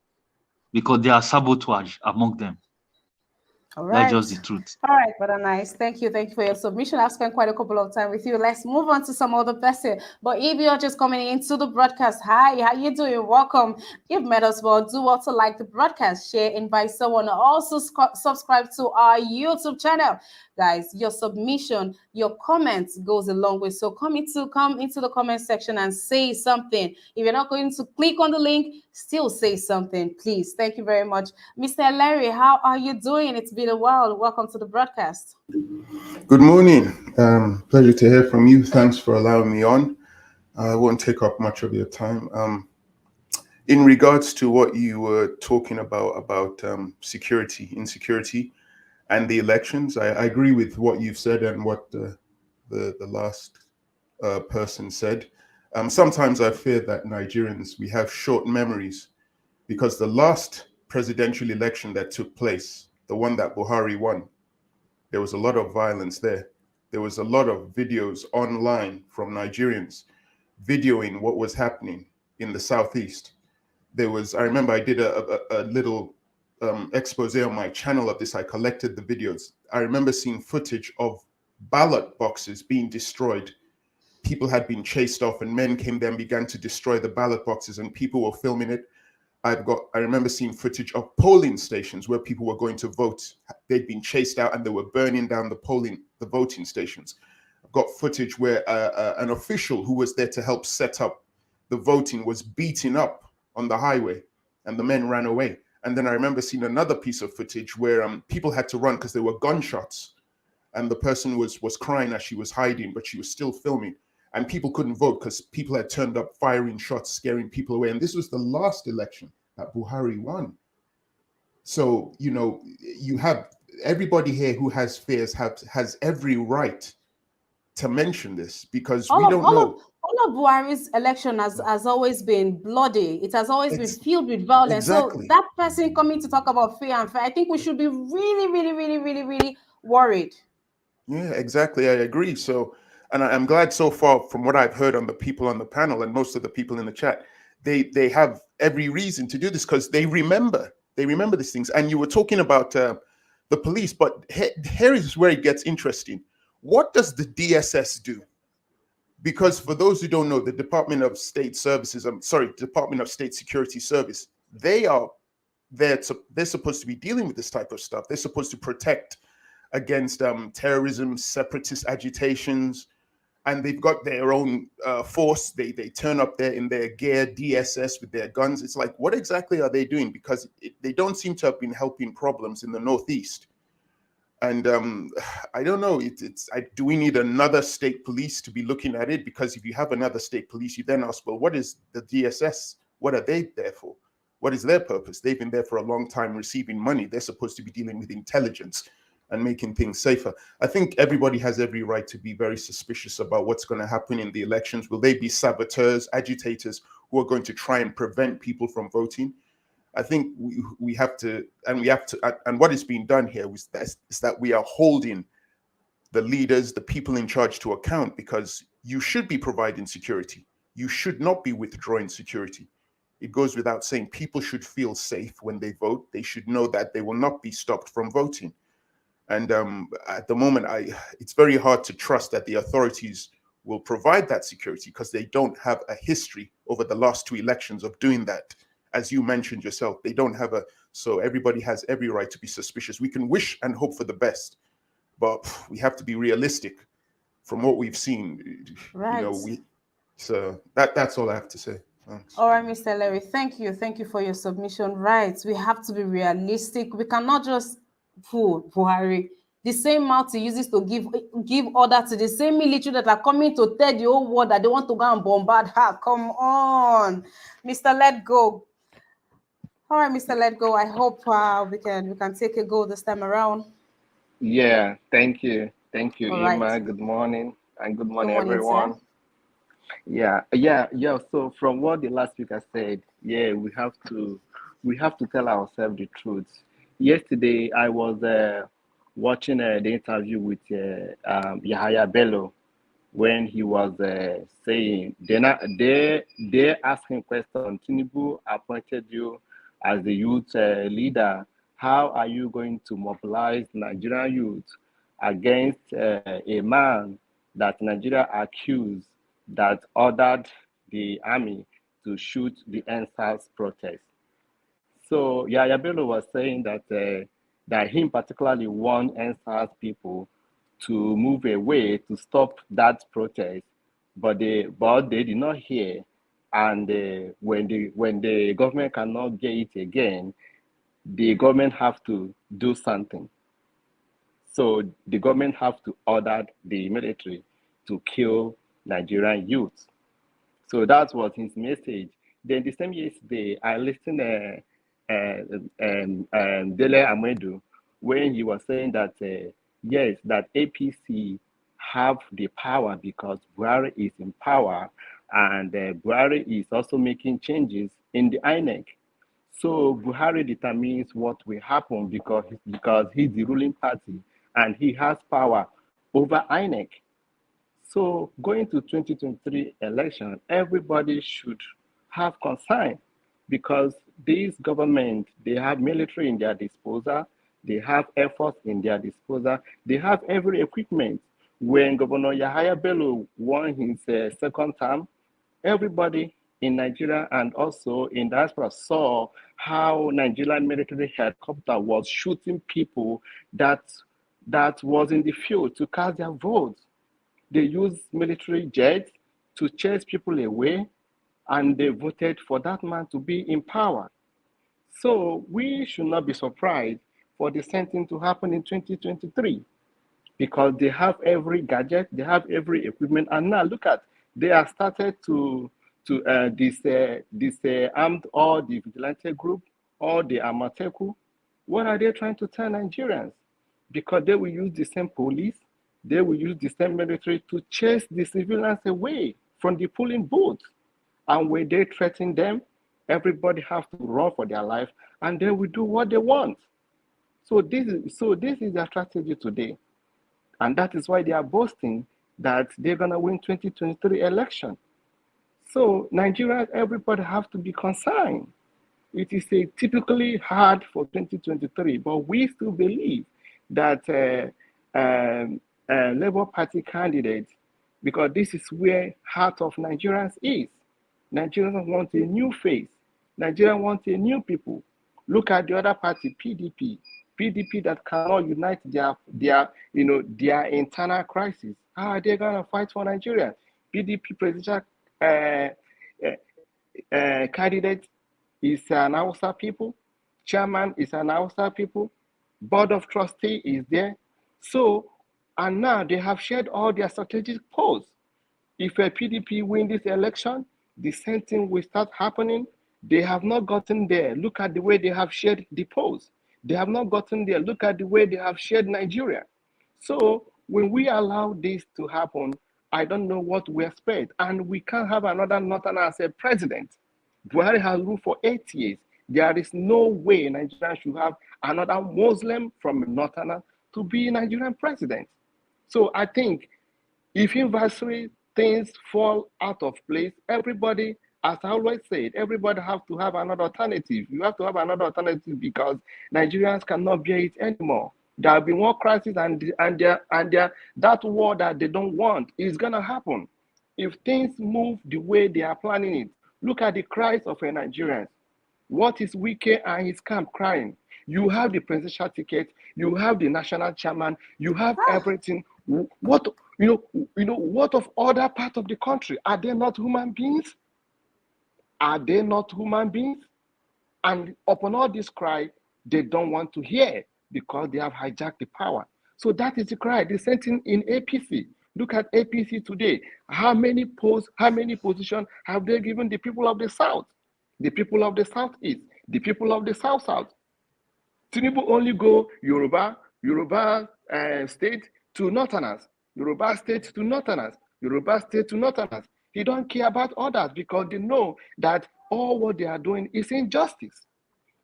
because there are sabotage among them. All That's right. just the truth. All right, brother Nice. Thank you. Thank you for your submission. I've spent quite a couple of time with you. Let's move on to some other person. But if you're just coming into the broadcast, hi, how you doing? Welcome. You've met us well. Do also like the broadcast, share, invite someone. Also subscribe to our YouTube channel. Guys, your submission, your comments goes a long way. So come into the comment section and say something. If you're not going to click on the link, still say something, please. Thank you very much. Mr. Larry, how are you doing? It's been a while. Welcome to the broadcast. Good morning. Pleasure to hear from you. Thanks for allowing me on. I won't take up much of your time. In regards to what you were talking about security, insecurity, and the elections, I agree with what you've said and what the last person said. Sometimes I fear that Nigerians, we have short memories, because the last presidential election that took place, the one that Buhari won, there was a lot of violence there. There was a lot of videos online from Nigerians videoing what was happening in the Southeast. I remember I did a little expose on my channel of this. I collected the videos. I remember seeing footage of ballot boxes being destroyed. People had been chased off and men came there and began to destroy the ballot boxes, and people were filming it. I remember seeing footage of polling stations where people were going to vote. They'd been chased out and they were burning down the voting stations. I've got footage where an official who was there to help set up the voting was beaten up on the highway and the men ran away. And then I remember seeing another piece of footage where people had to run because there were gunshots, and the person was crying as she was hiding, but she was still filming. And people couldn't vote because people had turned up firing shots, scaring people away. And this was the last election that Buhari won. So, you have everybody here who has fears has every right to mention this, because we don't know. All of Buhari's election has always been bloody. It has always been filled with violence. Exactly. So that person coming to talk about fear and fair, I think we should be really, really, really, really, really worried. Yeah, exactly. I agree. So, and I'm glad so far from what I've heard on the people on the panel and most of the people in the chat, they have every reason to do this because they remember these things. And you were talking about the police, but here is where it gets interesting. What does the DSS do? Because for those who don't know, the Department of State Services, Department of State Security Service, they're supposed to be dealing with this type of stuff. They're supposed to protect against terrorism, separatist agitations, and they've got their own force. They turn up there in their gear, DSS, with their guns. It's like, what exactly are they doing? Because they don't seem to have been helping problems in the Northeast. And I don't know. Do we need another state police to be looking at it? Because if you have another state police, you then ask, well, what is the DSS? What are they there for? What is their purpose? They've been there for a long time receiving money. They're supposed to be dealing with intelligence and making things safer. I think everybody has every right to be very suspicious about what's going to happen in the elections. Will they be saboteurs, agitators who are going to try and prevent people from voting? I think we have to, and what is being done here is that we are holding the leaders, the people in charge to account, because you should be providing security. You should not be withdrawing security. It goes without saying. People should feel safe when they vote. They should know that they will not be stopped from voting. And at the moment, it's very hard to trust that the authorities will provide that security, because they don't have a history over the last two elections of doing that. As you mentioned yourself, they don't have so everybody has every right to be suspicious. We can wish and hope for the best, but we have to be realistic from what we've seen. Right. So that's all I have to say. Thanks. All right, Mr. Larry, thank you. Thank you for your submission. Right. We have to be realistic. We cannot just fool Buhari. The same mouth he uses to give order to the same military that are coming to tell the whole world that they want to go and bombard her. Come on, Mr. Let Go. All right, Mr. Let Go. I hope we can take a go this time around. Yeah, thank you. Thank you, All Irma. right. Good morning, and good morning, Good morning, everyone. sir. Yeah. So from what the last speaker said, yeah, we have to tell ourselves the truth. Yesterday, I was watching the interview with Yahaya Bello, when he was saying they asking question. Tinubu appointed you as the youth leader. how are you going to mobilize Nigerian youth against a man that Nigeria accused that ordered the army to shoot the NSAS protest? So Yaya Bello was saying that him particularly warned NSAS people to move away to stop that protest, but they did not hear. And when the government cannot get it again, the government have to do something. So the government have to order the military to kill Nigerian youth. So that was his message. Then the same yesterday, I listened Dele Amedu when he was saying that yes, that APC have the power because Buhari is in power, and Buhari is also making changes in the INEC. So Buhari determines what will happen because he's the ruling party and he has power over INEC. So going to 2023 election, everybody should have concern because this government, they have military in their disposal, they have air force in their disposal, they have every equipment. When Governor Yahaya Bello won his second term, everybody in Nigeria and also in diaspora saw how Nigerian military helicopter was shooting people that was in the field to cast their votes. They used military jets to chase people away, and they voted for that man to be in power. So we should not be surprised for the same thing to happen in 2023 because they have every gadget, they have every equipment, and now look at, they have started to this armed or the vigilante group or the Amateku. What are they trying to tell Nigerians? Because they will use the same police, they will use the same military to chase the civilians away from the polling booth. And when they threaten them, everybody has to run for their life, and they will do what they want. So this is their strategy today. And that is why they are boasting that they're gonna win 2023 election. So Nigerians, everybody have to be concerned. It is typically hard for 2023, but we still believe that Labour Party candidates, because this is where heart of Nigerians is. Nigerians want a new face. Nigerians want a new people. Look at the other party, PDP that cannot unite their internal crisis. How are they gonna fight for Nigeria? PDP presidential candidate is an Hausa people, chairman is an Hausa people, board of trustee is there. So, and now they have shared all their strategic posts. If a PDP win this election, the same thing will start happening. They have not gotten there. Look at the way they have shared the polls. They have not gotten there. Look at the way they have shared Nigeria. So when we allow this to happen, I don't know what we expect. And we can't have another Northerner as a president. Buhari has ruled for 8 years. There is no way Nigeria should have another Muslim from Northerner to be Nigerian president. So I think if inversely things fall out of place, everybody, as I always said, everybody have to have another alternative. You have to have another alternative because Nigerians cannot bear it anymore. There will be more crisis, and that war that they don't want is gonna happen. If things move the way they are planning it, look at the cries of a Nigerians. What is Wike and his camp crying? You have the presidential ticket, you have the national chairman, you have everything. What what of other parts of the country? Are they not human beings? Are they not human beings? And upon all this cry, they don't want to hear because they have hijacked the power. So that is the cry. The same thing in APC. Look at APC today. How many posts, how many positions have they given the people of the South, the people of the Southeast, the people of the South-South? Tinubu only go Yoruba state to Northerners, Yoruba state to Northerners, Yoruba state to Northerners. He don't care about others because they know that all what they are doing is injustice.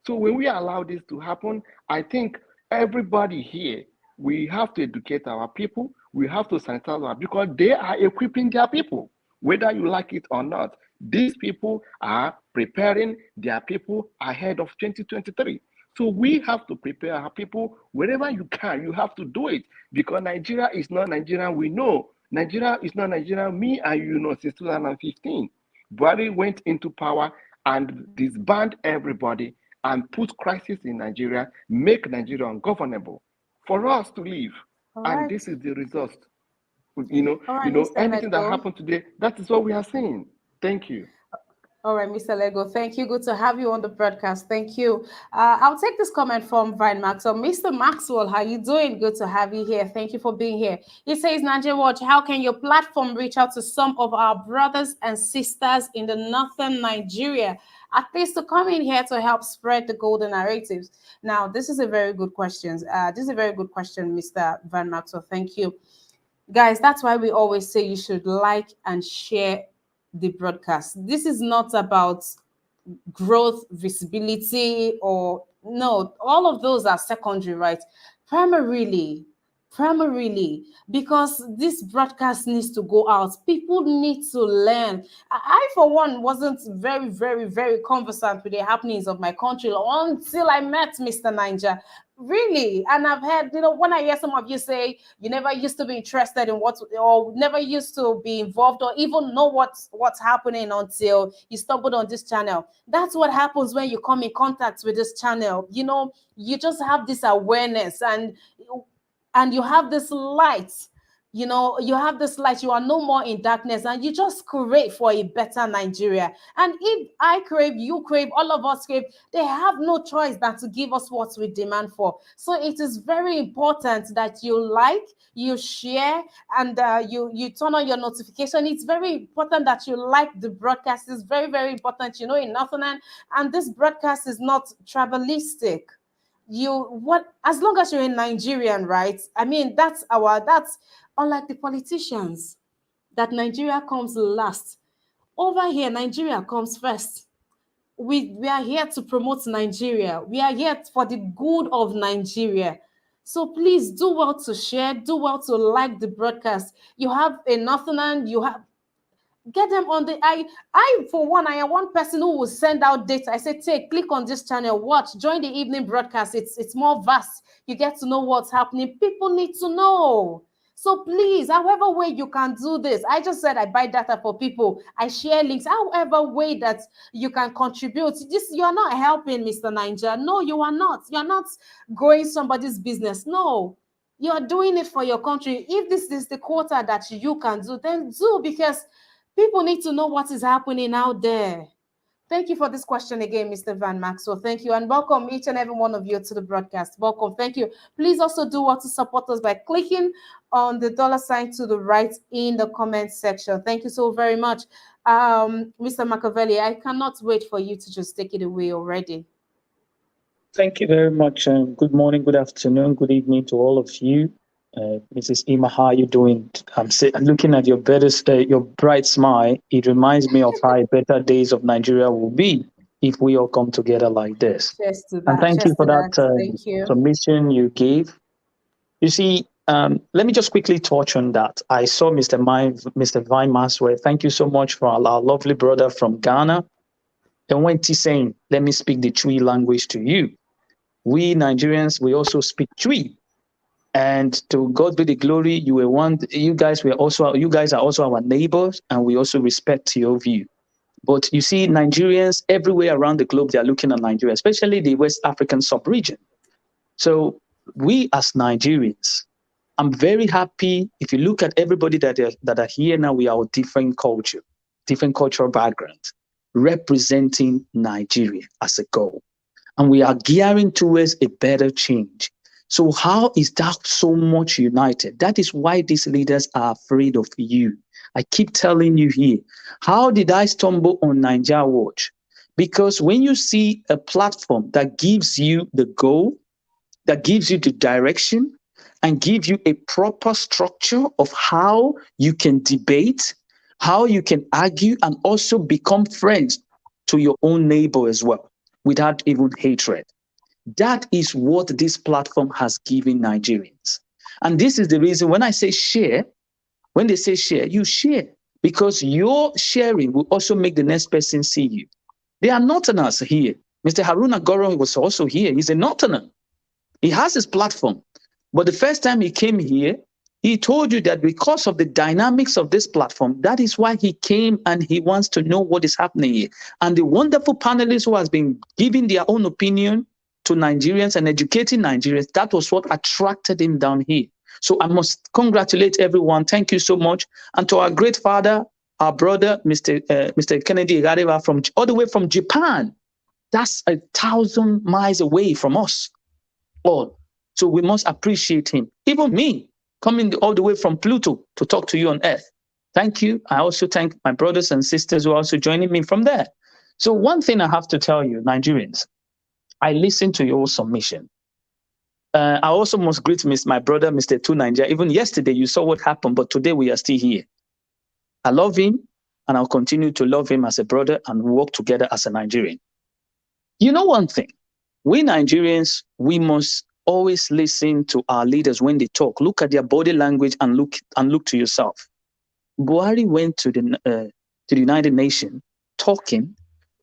So when we allow this to happen, I think everybody here, we have to educate our people, we have to sanitize our people because they are equipping their people, whether you like it or not. These people are preparing their people ahead of 2023. So we have to prepare our people wherever you can. You have to do it because Nigeria is not Nigeria. We know Nigeria is not Nigeria. Me and you know since 2015, Buhari went into power and disbanded everybody and put crisis in Nigeria, make Nigeria ungovernable for us to live. All And right. this is the result. All right, Mr. Anything that Lego. happened today, that is what we are seeing. Thank you. All right, Mr. Lego, thank you. Good to have you on the broadcast. Thank you. I'll take this comment from Vine Maxwell. Mr. Maxwell, how you doing? Good to have you here. Thank you for being here. He says, Nigeria Watch, how can your platform reach out to some of our brothers and sisters in the northern Nigeria, at least to come in here to help spread the golden narratives? Now, this is a very good question. Mr. Van Maxwell. Thank you. Guys, that's why we always say you should like and share the broadcast. This is not about growth, visibility, or no, all of those are secondary, right? Primarily, because this broadcast needs to go out. People need to learn. I for one, wasn't very, very, very conversant with the happenings of my country until I met Mr. Niger. Really. And I've heard, when I hear some of you say you never used to be interested in what, or never used to be involved or even know what's happening until you stumbled on this channel. That's what happens when you come in contact with this channel. You just have this awareness and you have this light. You have this light. You are no more in darkness, and you just crave for a better Nigeria. And if I crave, you crave, all of us crave, they have no choice than to give us what we demand for. So it is very important that you like, you share, and you turn on your notification. It's very important that you like the broadcast. It's very, very important, in Northern, and this broadcast is not tribalistic. As long as you're in Nigerian, right? I mean, that's unlike the politicians, that Nigeria comes last. Over here, Nigeria comes first. We are here to promote Nigeria. We are here for the good of Nigeria. So please do well to share, do well to like the broadcast. You have a Northern, get them on the I for one, I am one person who will send out data. I say, click on this channel, watch, join the evening broadcast. It's more vast. You get to know what's happening. People need to know. So please, however way you can do this, I just said I buy data for people. I share links. However way that you can contribute. You're not helping Mr. Niger. No, you are not. You're not going somebody's business. No, you're doing it for your country. If this is the quota that you can do, then do, because people need to know what is happening out there. Thank you for this question again, Mr. Van Maxwell. Thank you. And welcome each and every one of you to the broadcast. Welcome. Thank you. Please also do what to support us by clicking on the $ to the right in the comment section. Thank you so very much. Mr. Machiavelli, I cannot wait for you to just take it away already. Thank you very much. Good morning, good afternoon, good evening to all of you. Mrs. Ima, how are you doing? I'm looking at your bright smile. It reminds me of how better days of Nigeria will be if we all come together like this. Cheers to that. And thank you for that Thank you. submission you gave. You see, let me just quickly touch on that. I saw Mr. Vine Maswell. Thank you so much for our lovely brother from Ghana. And when he's saying, let me speak the Twi language to you. We Nigerians, we also speak Twi. And to God be the glory, you guys are also our neighbors, and we also respect your view. But you see, Nigerians everywhere around the globe, they are looking at Nigeria, especially the West African sub-region. So we as Nigerians, I'm very happy. If you look at everybody that are here now, we are of different cultural background, representing Nigeria as a goal. And we are gearing towards a better change. So how is that so much united? That is why these leaders are afraid of you. I keep telling you here. How did I stumble on Nigeria Watch? Because when you see a platform that gives you the goal, that gives you the direction, and gives you a proper structure of how you can debate, how you can argue, and also become friends to your own neighbor as well, without even hatred. That is what this platform has given Nigerians. And this is the reason when I say share, when they say share, you share, because your sharing will also make the next person see you. They are not an us here. Mr. Haruna Goro was also here. He's a Northerner. He has his platform. But the first time he came here, he told you that because of the dynamics of this platform, that is why he came and he wants to know what is happening here. And the wonderful panelists who has been giving their own opinion to Nigerians and educating Nigerians, that was what attracted him down here. So I must congratulate everyone. Thank you so much. And to our great father, our brother, Mr. Kennedy Igareva, from all the way from Japan. That's 1,000 miles away from us all. So we must appreciate him. Even me, coming all the way from Pluto to talk to you on Earth. Thank you. I also thank my brothers and sisters who are also joining me from there. So one thing I have to tell you, Nigerians, I listen to your submission. I also must greet my brother, Mr. Tu Nigeria. Even yesterday, you saw what happened, but today we are still here. I love him, and I'll continue to love him as a brother and work together as a Nigerian. You know one thing, we Nigerians, we must always listen to our leaders when they talk. Look at their body language and look to yourself. Buhari went to the United Nations talking,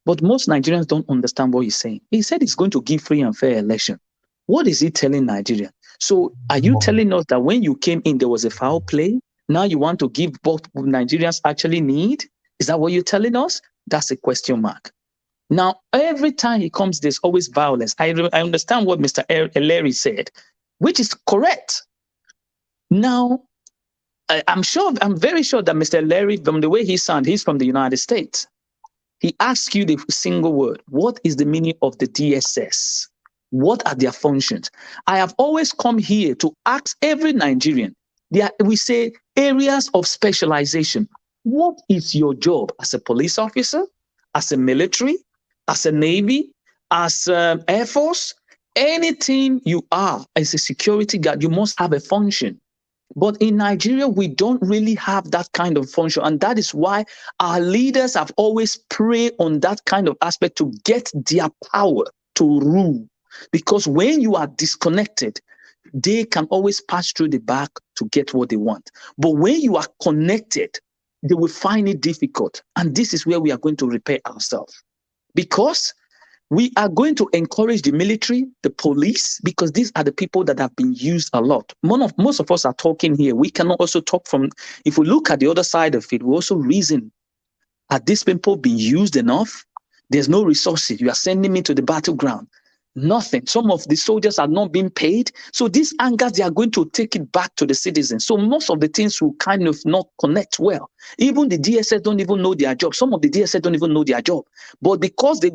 but most Nigerians don't understand what he's saying. He said he's going to give free and fair election. What is he telling Nigeria? So are you telling us that when you came in, there was a foul play? Now you want to give what Nigerians actually need? Is that what you're telling us? That's a question mark. Now, every time he comes, there's always violence. I understand what Mr. Larry said, which is correct. Now, I'm very sure that Mr. Larry, from the way he sounds, he's from the United States. He asks you the single word. What is the meaning of the DSS? What are their functions? I have always come here to ask every Nigerian. We say areas of specialization. What is your job as a police officer, as a military, as a Navy, as Air Force? Anything you are as a security guard, you must have a function. But in Nigeria, we don't really have that kind of function. And that is why our leaders have always preyed on that kind of aspect to get their power to rule. Because when you are disconnected, they can always pass through the back to get what they want. But when you are connected, they will find it difficult. And this is where we are going to repair ourselves. Because we are going to encourage the military, the police, because these are the people that have been used a lot. Most of us are talking here. We cannot also talk from, if we look at the other side of it, we also reason, are these people being used enough? There's no resources. You are sending me to the battleground. Nothing. Some of the soldiers are not being paid. So these angers, they are going to take it back to the citizens. So most of the things will kind of not connect well. Even the DSS don't even know their job. Some of the DSS don't even know their job. But because they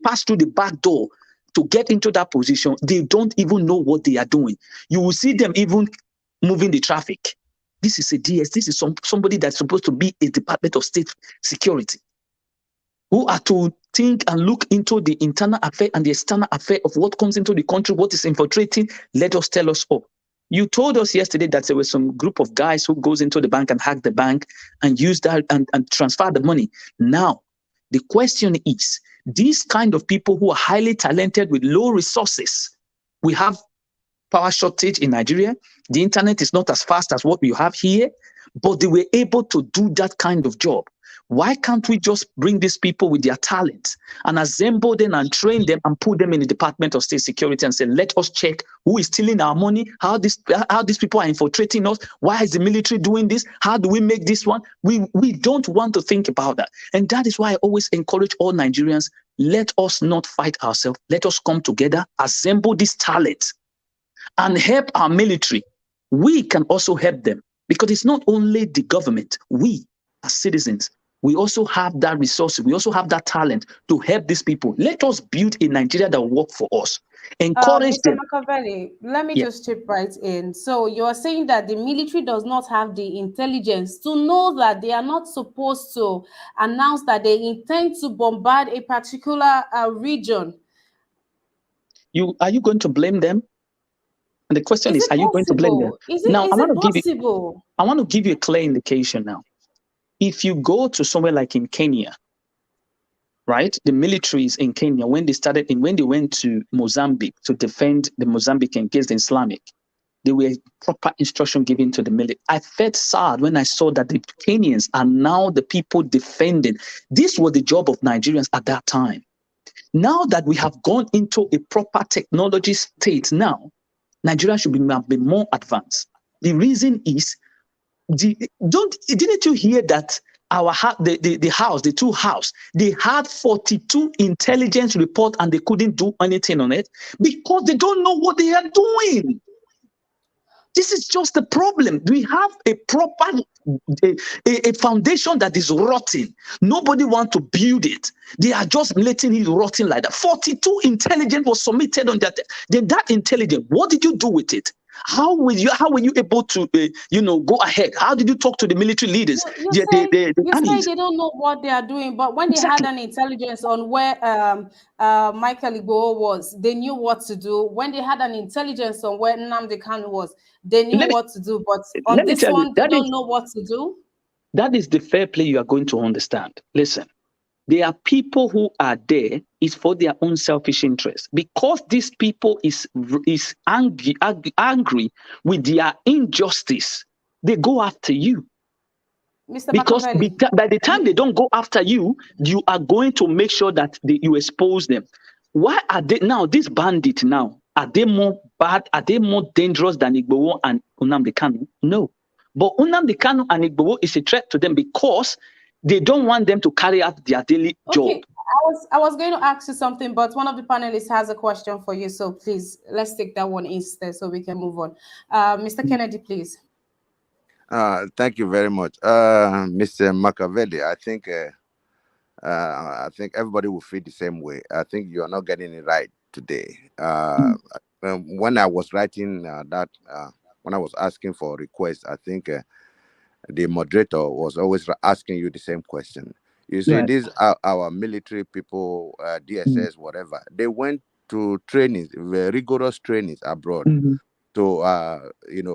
pass through the back door to get into that position, they don't even know what they are doing. You will see them even moving the traffic. This is a DS. This is somebody that's supposed to be a Department of State Security, who are to think and look into the internal affair and the external affair of what comes into the country, what is infiltrating. Let us tell us all. You told us yesterday that there was some group of guys who goes into the bank and hack the bank and use that and transfer the money. Now, the question is, these kind of people who are highly talented with low resources, we have power shortage in Nigeria. The internet is not as fast as what we have here, but they were able to do that kind of job. Why can't we just bring these people with their talents and assemble them and train them and put them in the Department of State Security and say, let us check who is stealing our money, how these people are infiltrating us, why is the military doing this, how do we make this one? We don't want to think about that. And that is why I always encourage all Nigerians, let us not fight ourselves. Let us come together, assemble this talent and help our military. We can also help them because it's not only the government, we as citizens, we also have that resource. We also have that talent to help these people. Let us build a Nigeria that will work for us. Encourage Mr. them. Machiavelli, let me just chip right in. So you are saying that the military does not have the intelligence to know that they are not supposed to announce that they intend to bombard a particular region. Are you going to blame them? And the question is, are you going to blame them? I want to give you a clear indication now. If you go to somewhere like in Kenya, right? The militaries in Kenya, when they went to Mozambique to defend the Mozambique against the Islamic, there were proper instruction given to the military. I felt sad when I saw that the Kenyans are now the people defending. This was the job of Nigerians at that time. Now that we have gone into a proper technology state now, Nigeria should be more advanced. The reason is, didn't you hear that the two house, they had 42 intelligence reports and they couldn't do anything on it because they don't know what they are doing. This is just the problem. We have a proper a foundation that is rotting. Nobody wants to build it. They are just letting it rotting like that. 42 intelligence was submitted on that. Then that intelligence, what did you do with it? How were you able to go ahead? How did you talk to the military leaders? You say they don't know what they are doing, but when they had an intelligence on where Michael Igboho was, they knew what to do. When they had an intelligence on where Nnamdi Kanu was, they knew what to do. But on this one, they don't know what to do. That is the fair play you are going to understand. Listen, there are people who are there is for their own selfish interest. Because these people is angry with their injustice, they go after you. Mr. Because by the time they don't go after you, you are going to make sure that you expose them. Why are they now, these bandits now, are they more bad? Are they more dangerous than Igboho and Nnamdi Kanu? No. But Nnamdi Kanu and Igboho is a threat to them because they don't want them to carry out their daily job. I was going to ask you something, but one of the panelists has a question for you. So please, let's take that one instead so we can move on. Mr. Kennedy, please. Thank you very much. Mr. Machiavelli, I think everybody will feel the same way. I think you are not getting it right today. When I was writing when I was asking for a request, I think the moderator was always asking you the same question. You see, these are our military people, DSS, whatever. They went to trainings, very rigorous trainings abroad. To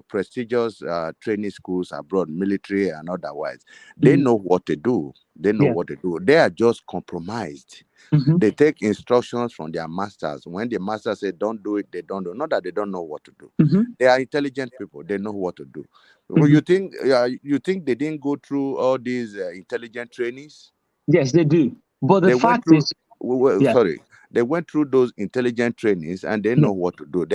prestigious training schools abroad, military and otherwise. They know what to do. They know what to do. They are just compromised. They take instructions from their masters. When the master said don't do it, they don't do. Not that they don't know what to do. They are intelligent people. They know what to do. Well, you think they didn't go through all these intelligent trainings? Yes, they do. But the fact is, they went through those intelligent trainings and they know what to do.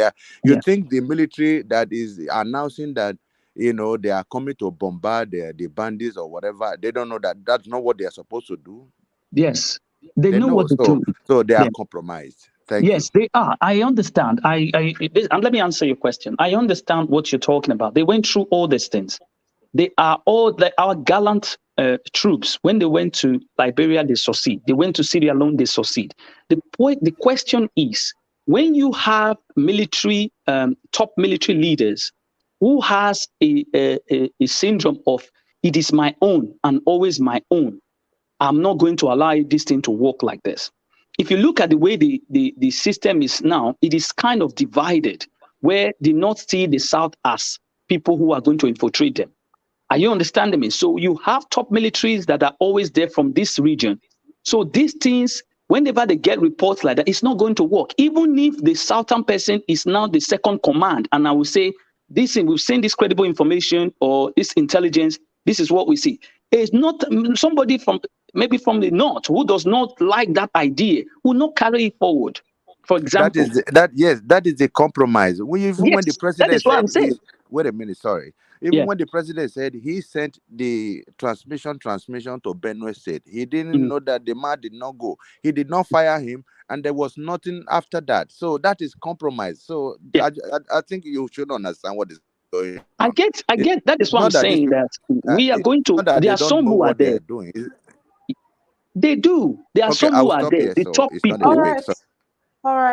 You think the military that is announcing that they are coming to bombard the bandits or whatever, they don't know that that's not what they are supposed to do? Yes, they know what to do. So they are compromised. Thank you. Yes, they are. I understand. And let me answer your question. I understand what you're talking about. They went through all these things. They are all our gallant troops. When they went to Liberia, they succeed. They went to Sierra Leone, they succeed. The question is, when you have military, top military leaders who has a syndrome of it is my own and always my own, I'm not going to allow this thing to work like this. If you look at the way the system is now, it is kind of divided, where the North see the South as people who are going to infiltrate them. Are you understanding me? So you have top militaries that are always there from this region. So these things, whenever they get reports like that, it's not going to work. Even if the Southern person is now the second command, and I will say, we've seen this credible information or this intelligence, this is what we see. It's not somebody maybe from the North who does not like that idea, will not carry it forward. For example, that is a compromise. When the president said, wait a minute, sorry. When the president said he sent the transmission to Benue State, he didn't know that the man did not go. He did not fire him, and there was nothing after that. So that is compromise. So I think you should understand what is going on. I get. That is what I'm saying. That we are going to. There are some who are there. They do. There are some who are there. The top people. All right.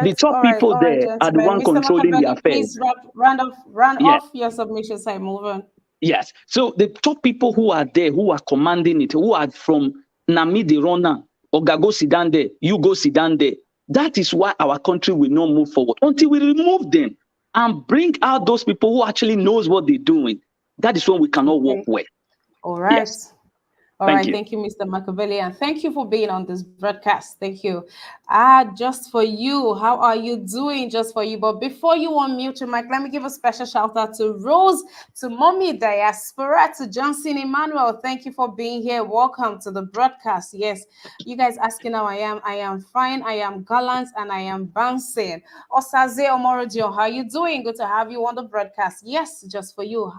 The top people there are the one controlling the affairs. Please round off your submission side. Move on. Yes. So the top people who are there, who are commanding it, who are from Namidi Rona, Ogago Sidande, you go Sidande. That is why our country will not move forward until we remove them and bring out those people who actually knows what they're doing. That is when we cannot work well. All right. Yes. All Thank right, you. thank you, Mr. Machiavelli, and thank you for being on this broadcast. Thank you. Just for you, how are you doing? Just for you. But before you unmute your mic, let me give a special shout out to Rose, to Mommy Diaspora, to Johnson Emmanuel. Thank you for being here. Welcome to the broadcast. Yes, you guys asking how I am. I am fine. I am gallant, and I am bouncing. Osaze Omorodio, how are you doing? Good to have you on the broadcast. Yes, just for you.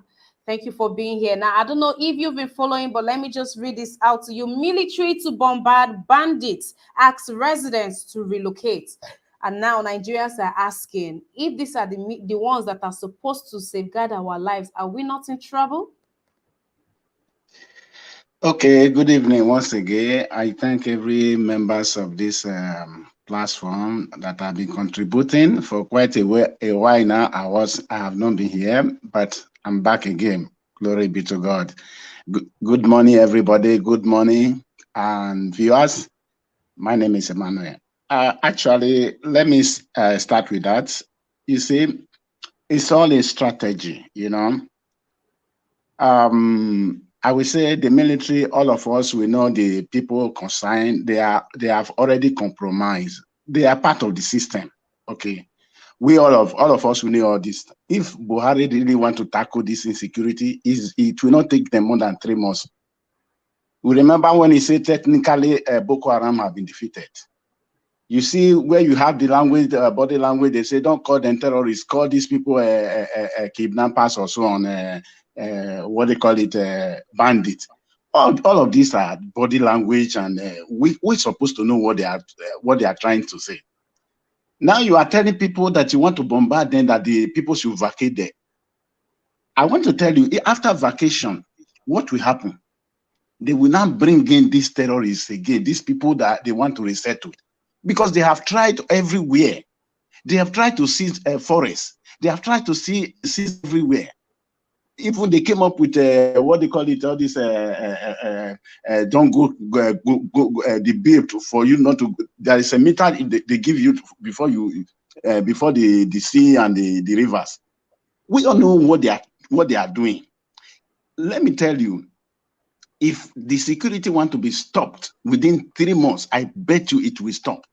Thank you for being here. Now, I don't know if you've been following, but let me just read this out to you. Military to bombard bandits, asks residents to relocate. And now Nigerians are asking, if these are the ones that are supposed to safeguard our lives, are we not in trouble? Okay, good evening once again. I thank every members of this platform that have been contributing for quite a while now. I have not been here, but I'm back again. Glory be to God. Good morning, everybody. Good morning, and viewers. My name is Emmanuel. Actually, let me start with that. You see, it's all a strategy, you know. I will say the military, all of us, we know the people concerned, they have already compromised. They are part of the system. Okay. We all of us, we know all this. If Buhari really want to tackle this insecurity, it will not take them more than 3 months. We remember when he said technically Boko Haram have been defeated. You see where you have the language, body language, they say don't call them terrorists, call these people kidnappers or so on, what they call it, bandits. All of these are body language, and we're supposed to know what they are trying to say. Now you are telling people that you want to bombard them, that the people should vacate there. I want to tell you, after vacation, what will happen? They will now bring in these terrorists again, these people that they want to resettle. Because they have tried everywhere. They have tried to seize forests. They have tried to seize everywhere. Even they came up with what they call it, all this don't go the bill for you not to. There is a meter they give you before you before the sea and the rivers. We don't know what they are doing. Let me tell you, if the security want to be stopped within 3 months, I bet you it will stop.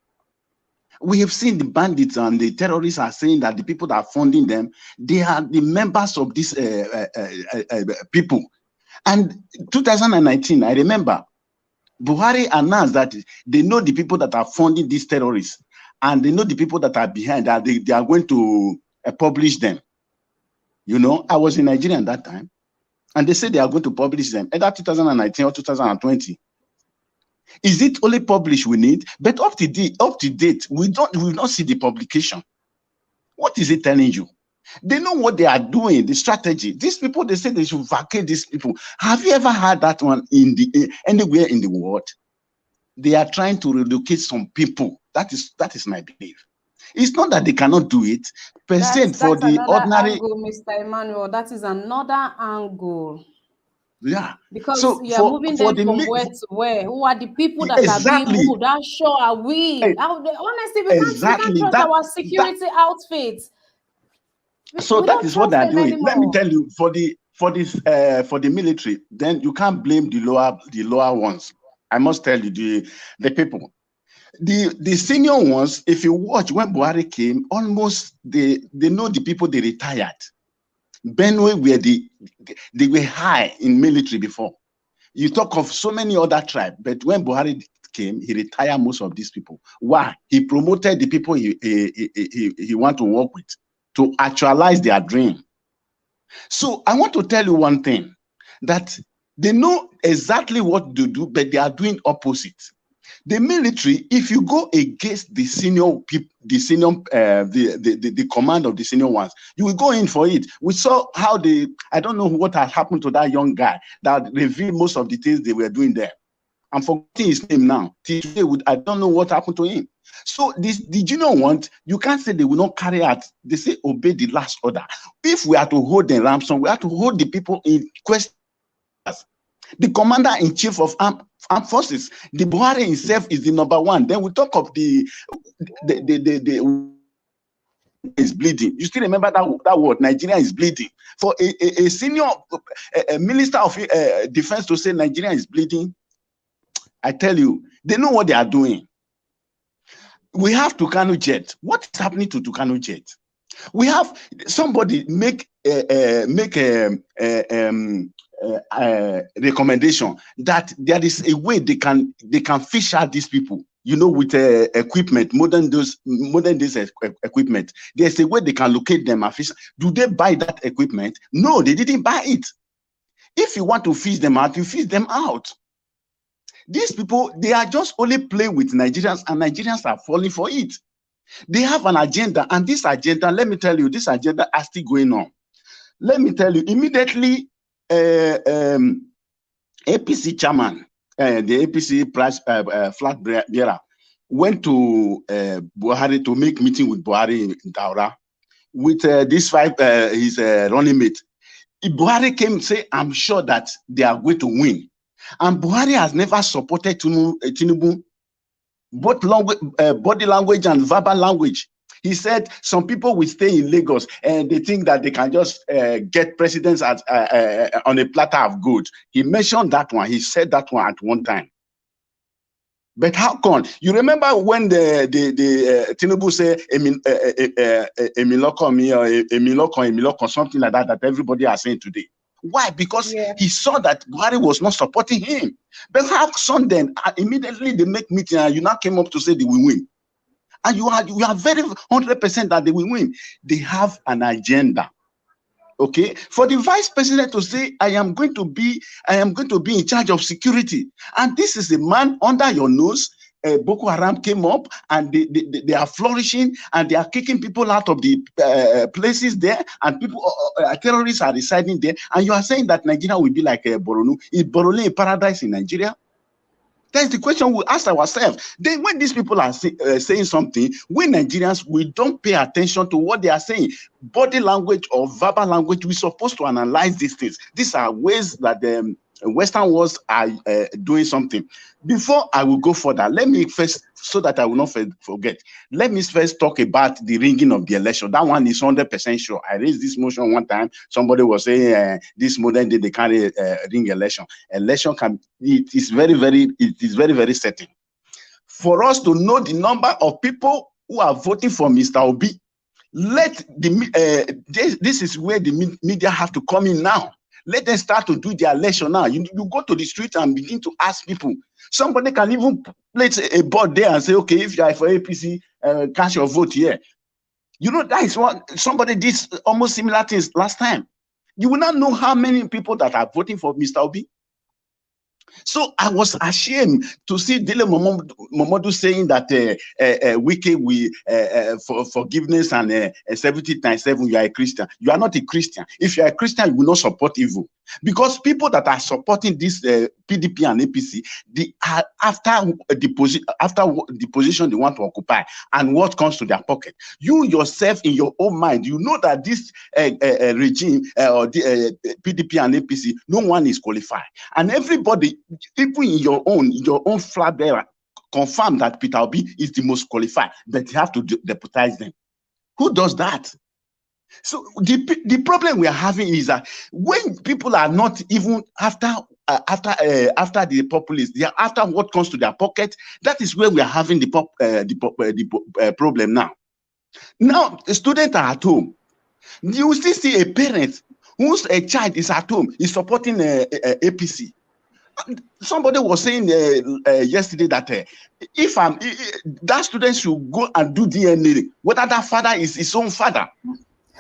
We have seen the bandits and the terrorists are saying that the people that are funding them, they are the members of these people. And 2019, I remember, Buhari announced that they know the people that are funding these terrorists, and they know the people that are behind, that they are going to publish them. You know, I was in Nigeria at that time, and they said they are going to publish them, either 2019 or 2020. Is it only published we need? But up to date, we will not see the publication. What is it telling you? They know what they are doing, the strategy. These people, they say they should vacate these people. Have you ever heard that one anywhere in the world? They are trying to relocate some people. That is my belief. It's not that they cannot do it. That's for the ordinary angle, Mr. Emmanuel. That is another angle. Yeah. Because so you are moving them from where to where. Who are the people that are being moved? How sure are we? Honestly, we can't trust our security outfits. So that is what they are doing. Let me tell you, for the military, then you can't blame the lower ones. I must tell you, the people. The senior ones, if you watch when Buhari came, almost they know the people they retired. Benue they were high in military before. You talk of so many other tribes, but when Buhari came, he retired most of these people. Why? He promoted the people he want to work with to actualize their dream. So I want to tell you one thing, that they know exactly what to do, but they are doing opposite. The military, if you go against the senior people, the command of the senior ones, you will go in for it. We saw how I don't know what had happened to that young guy that revealed most of the things they were doing there. I'm forgetting his name now. I don't know what happened to him. So the junior ones, you can't say they will not carry out. They say obey the last order. If we are to hold the ransom, we have to hold the people in question. The commander-in-chief of armed forces, the Buhari himself is the number one. Then we talk of the is bleeding. You still remember that word? Nigeria is bleeding. For a senior minister of defense to say Nigeria is bleeding, I tell you, they know what they are doing. We have Tucano Jet. What is happening to Tucano Jet? We have somebody make a recommendation that there is a way they can fish out these people, you know, with equipment, modern days equipment. There's a way they can locate them and fish. Do they buy that equipment? No, they didn't buy it. If you want to fish them out, you fish them out. These people, they are just only playing with Nigerians, and Nigerians are falling for it. They have an agenda, and this agenda, let me tell you, this agenda is still going on. Let me tell you, immediately, APC chairman, the APC flag bearer, went to Buhari to make meeting with Buhari in Daura with his running mate. Buhari came and say, I'm sure that they are going to win. And Buhari has never supported Tinubu, both body language and verbal language. He said some people will stay in Lagos and they think that they can just get presidents on a platter of gold. He mentioned that one. He said that one at one time. But how come? You remember when the Tinubu say Emiloko, something like that everybody are saying today. Why? Because he saw that Buhari was not supporting him. But how come then immediately they make meeting and you now came up to say they will win? And you are very 100% that they will win. They have an agenda. Okay, for the vice president to say, I am going to be in charge of security, and this is a man under your nose. Boko Haram came up and they are flourishing and they are kicking people out of the places there, and people terrorists are residing there, and you are saying that Nigeria will be like Borno. Is Borno a paradise in Nigeria? That's the question we ask ourselves. Then when these people are saying something, we Nigerians, we don't pay attention to what they are saying. Body language or verbal language, we're supposed to analyze these things. These are ways that the Western worlds are doing something. Before I will go further, let me first, so that I will not forget, let me first talk about the ringing of the election. That one is 100% sure. I raised this motion one time. Somebody was saying this modern day they can't ring election. Election it is very, very certain. For us to know the number of people who are voting for Mr. Obi, this is where the media have to come in now. Let them start to do their election now. You go to the street and begin to ask people. Somebody can even place a board there and say, okay, if you are for APC, cast your vote here. You know, that is what somebody did almost similar things last time. You will not know how many people that are voting for Mr. Obi. So I was ashamed to see Dele Momodu saying that Wike for forgiveness and 70 times 7, you are a Christian. You are not a Christian. If you are a Christian, you will not support evil. Because people that are supporting this PDP and APC, after the position they want to occupy and what comes to their pocket, you yourself in your own mind, you know that this regime or the PDP and APC, no one is qualified. And everybody, people in your own flag bearer, confirm that Peter Obi is the most qualified, but you have to deputize them. Who does that? So the problem we are having is that when people are not even after the populists, they are after what comes to their pocket. That is where we are having the problem now. Now, students are at home. You will still see a parent whose a child is at home is supporting APC. Somebody was saying yesterday that if that student should go and do DNA, whether that father is his own father.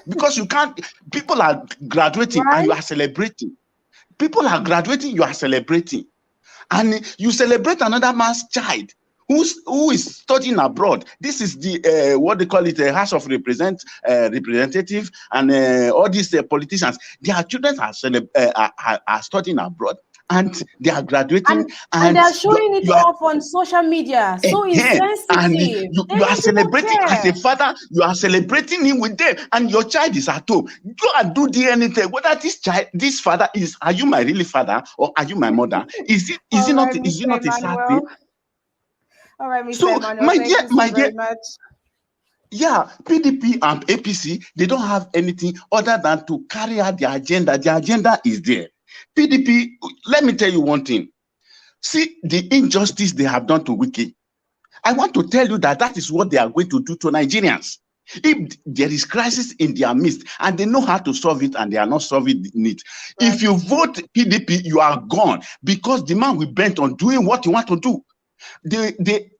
Because you can't, people are graduating and you are celebrating. People are graduating, you are celebrating. And you celebrate another man's child who is studying abroad. This is the, what they call it, a House of Representative and all these politicians. Their children are studying abroad. And they are graduating, and they are showing it off on social media. So insensitive. And you are celebrating as a father. You are celebrating him with them, and your child is at home. Go and do DNA. Whether this father is, are you my really father or are you my mother? Is it not a sad thing? All right, Mr. Emmanuel, my dear. Yeah, PDP and APC, they don't have anything other than to carry out their agenda. Their agenda is there. PDP, let me tell you one thing. See the injustice they have done to Wike. I want to tell you that that is what they are going to do to Nigerians. If there is crisis in their midst and they know how to solve it and they are not solving it, Right. if you vote PDP, you are gone because the man will bent on doing what you want to do.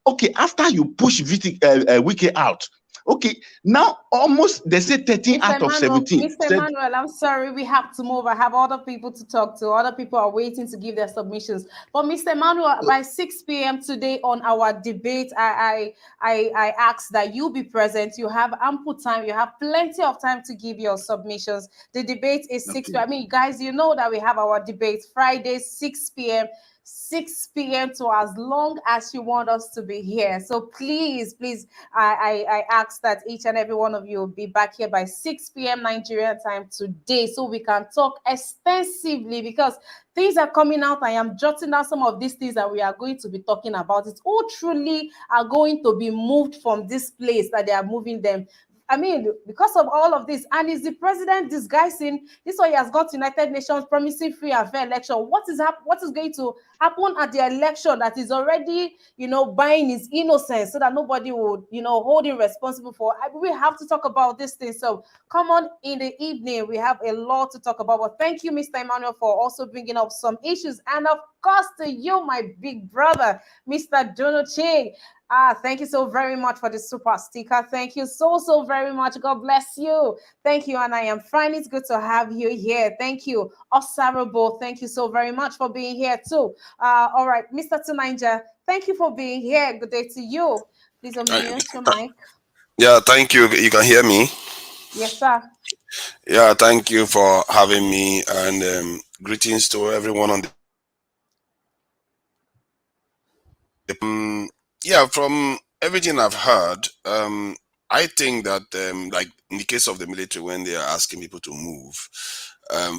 Okay, after you push Wike out, okay, now almost they say 13 out of 17. Mr. Emmanuel, I'm sorry, we have to move. I have other people to talk to. Other people are waiting to give their submissions. But Mr. Emmanuel, by 6 p.m. today on our debate, I ask that you be present. You have ample time. You have plenty of time to give your submissions. The debate is 6 p.m. I mean, guys, you know that we have our debate Friday, 6 p.m. 6 p.m. to as long as you want us to be here. So please, I ask that each and every one of you will be back here by 6 p.m. Nigerian time today so we can talk extensively because things are coming out. I am jotting down some of these things that we are going to be talking about. It all truly are going to be moved from this place that they are moving them. I mean, because of all of this, and is the president disguising this? Why he has got United Nations promising free and fair election? What is going to happen at the election that is already, buying his innocence so that nobody would, hold him responsible for? We have to talk about this thing. So come on in the evening. We have a lot to talk about. But thank you, Mr. Emmanuel, for also bringing up some issues, and of course to you, my big brother, Mr. Donald Ching. Thank you so very much for the super sticker. Thank you so very much. God bless you. Thank you, and I am fine. It's good to have you here. Thank you. Osarabo, thank you so very much for being here too. All right, Mr. Tunanja, thank you for being here. Good day to you. Please unmute your mic. Yeah, thank you. You can hear me? Yes, sir. Yeah, thank you for having me, and greetings to everyone on the yeah, from everything I've heard, I think that like in the case of the military, when they are asking people to move,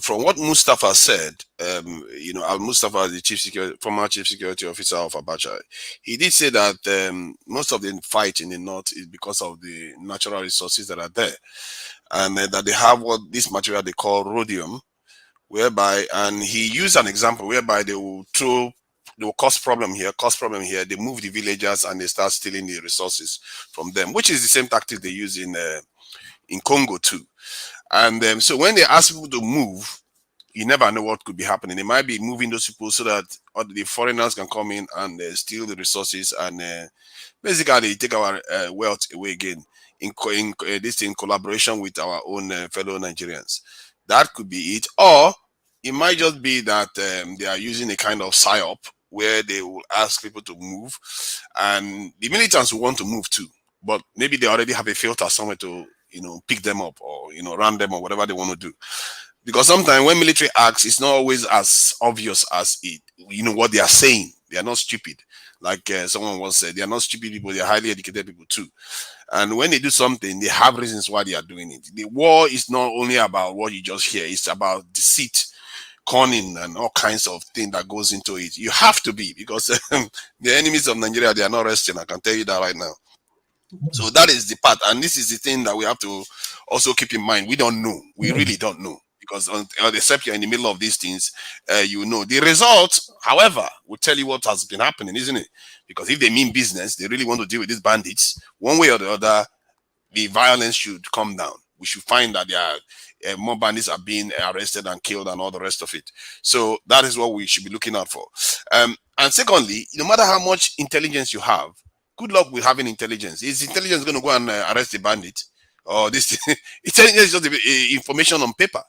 from what Mustafa said, Mustafa, the former chief security officer of Abacha, he did say that most of the fight in the north is because of the natural resources that are there, and that they have what this material they call rhodium, whereby, and he used an example whereby they will cause problem here, they move the villagers and they start stealing the resources from them, which is the same tactic they use in Congo too. And so when they ask people to move, you never know what could be happening. They might be moving those people so that the foreigners can come in and steal the resources and basically take our wealth away again in collaboration with our own fellow Nigerians. That could be it. Or it might just be that they are using a kind of psyop where they will ask people to move, and the militants will want to move too, but maybe they already have a filter somewhere to pick them up or run them or whatever they want to do. Because sometimes when military acts, it's not always as obvious as what they are saying. They are not stupid, like someone once said. They are not stupid people. They are highly educated people too. And when they do something, they have reasons why they are doing it. The war is not only about what you just hear; it's about deceit, conning, and all kinds of things that goes into it. You have to be, because the enemies of Nigeria, they are not resting. I can tell you that right now. So that is the part, and this is the thing that we have to also keep in mind. We don't know. We really don't know, because except you're in the middle of these things, the result. However, will tell you what has been happening, isn't it? Because if they mean business, they really want to deal with these bandits, one way or the other, the violence should come down. We should find that there are more bandits are being arrested and killed and all the rest of it. So that is what we should be looking out for. And secondly, no matter how much intelligence you have, good luck with having intelligence. Is intelligence going to go and arrest the bandit? Or this intelligence is just information on paper.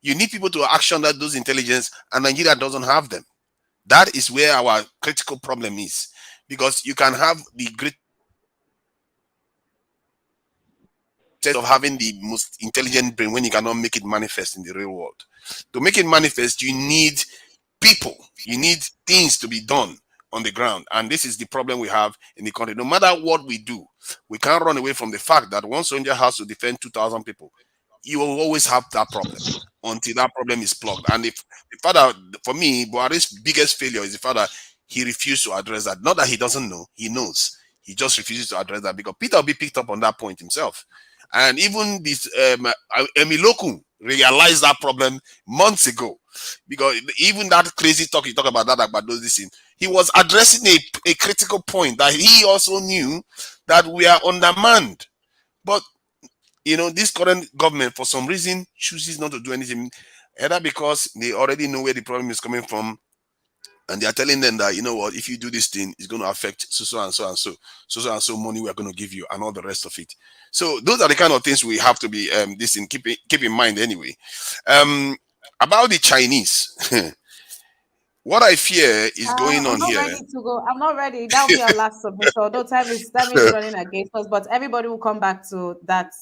You need people to action those intelligence, and Nigeria doesn't have them. That is where our critical problem is, because you can have the great of having the most intelligent brain when you cannot make it manifest in the real world. To make it manifest, you need people, you need things to be done on the ground, and this is the problem we have in the country. No matter what we do, we can't run away from the fact that one soldier has to defend 2,000 people. You will always have that problem until that problem is plugged. And if the father, for me, Buhari's biggest failure is the fact that he refused to address that. Not that he doesn't know, he knows. He just refuses to address that, because Peter Obi picked up on that point himself. And even this Emiloku realized that problem months ago. because even that crazy talk he talked about that about those this thing, he was addressing a critical point that he also knew that we are undermanned. But this current government for some reason chooses not to do anything, either because they already know where the problem is coming from, and they are telling them that, what, if you do this thing, it's going to affect so and so and so money we're going to give you and all the rest of it. So those are the kind of things we have to be keep in mind anyway. About the Chinese, what I fear is going I'm on not here. ready to go. I'm not ready. That'll be our last submission. Although time is running against us, but everybody will come back to that.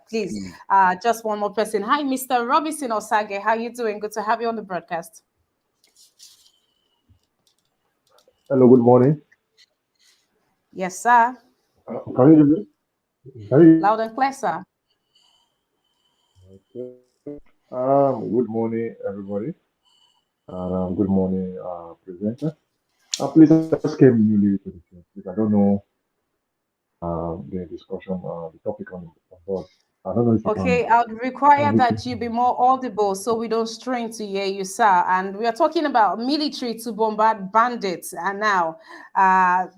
Please. Just one more person. Hi, Mr. Robinson Osage. How you doing? Good to have you on the broadcast. Hello, good morning. Yes, sir. Can you hear me? Loud and clear, sir. Okay. Good morning, everybody. And good morning, presenter. Please, I just came newly to the team. Please, I don't know the discussion, the topic on board. I don't know if you Okay, can. I would require that you be more audible so we don't strain to hear you, sir. And we are talking about military to bombard bandits. And now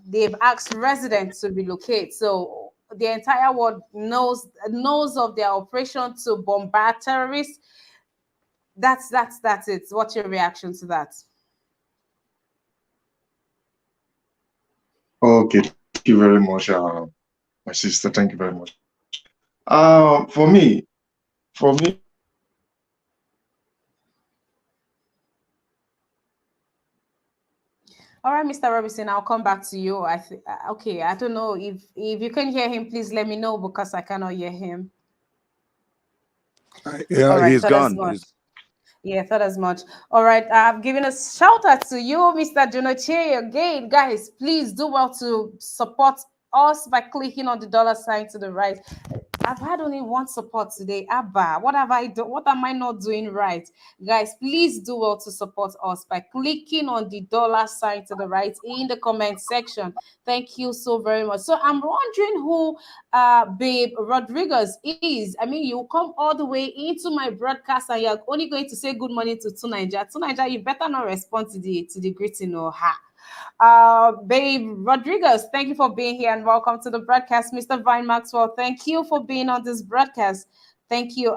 they've asked residents to relocate. So the entire world knows of their operation to bombard terrorists. That's it. What's your reaction to that? Okay, thank you very much, my sister. Thank you very much. For me. All right, Mr. Robinson, I'll come back to you. Okay, I don't know if you can hear him. Please let me know because I cannot hear him. Yeah, all right, he's gone. Yeah, thought as much. All right, I've given a shout out to you, Mr. Junoche. Again, guys, please do well to support us by clicking on the dollar sign to the right. I've had only one support today. Abba, what have I done? What am I not doing right? Guys, please do well to support us by clicking on the dollar sign to the right in the comment section. Thank you so very much. So I'm wondering who Babe Rodriguez is. I mean, you come all the way into my broadcast and you're only going to say good morning to Tunanja. Tunanja, you better not respond to the greeting or ha. Babe Rodriguez, thank you for being here and welcome to the broadcast. Mr. Vine Maxwell, thank you for being on this broadcast. Thank you.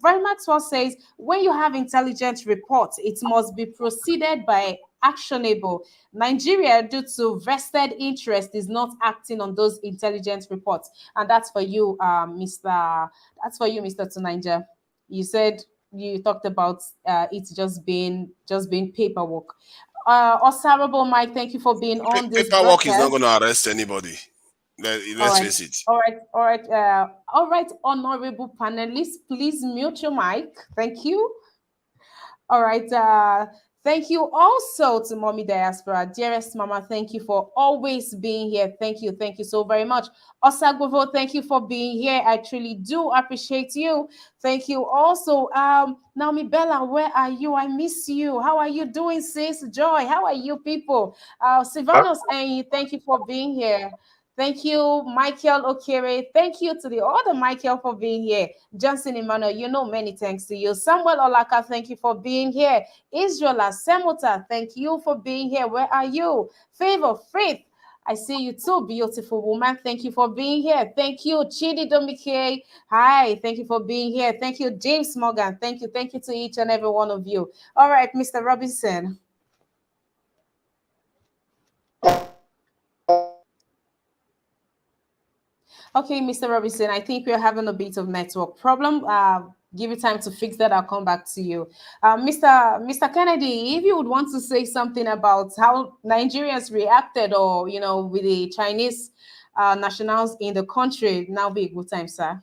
Vine Maxwell says, when you have intelligence reports, it must be proceeded by actionable. Nigeria, due to vested interest, is not acting on those intelligence reports. And that's for you, Mr. Tunanja. You said you talked about it just being paperwork. Osarable Mike, thank you for being on this Paperwork is not broadcast. going to arrest anybody. Let's face it. All right, honorable panelists, please mute your mic. Thank you. All right. Thank you also to Mommy Diaspora. Dearest Mama, thank you for always being here. Thank you so very much. Osagbovo, thank you for being here. I truly do appreciate you. Thank you also. Naomi Bella, where are you? I miss you. How are you doing, sis? Joy, how are you people? Silvanos, and thank you for being here. Thank you, Michael Okere. Thank you to the other Michael for being here. Johnson Emmanuel, many thanks to you. Samuel Olaka, thank you for being here. Israela Semota, thank you for being here. Where are you? Favor Faith, I see you too, beautiful woman. Thank you for being here. Thank you, Chidi Domike. Hi, thank you for being here. Thank you, James Morgan. Thank you to each and every one of you. All right, Mr. Robinson. Okay, Mr. Robinson, I think we're having a bit of network problem. Give you time to fix that. I'll come back to you. Mr. Kennedy, if you would want to say something about how Nigerians reacted or, with the Chinese nationals in the country, now be a good time, sir.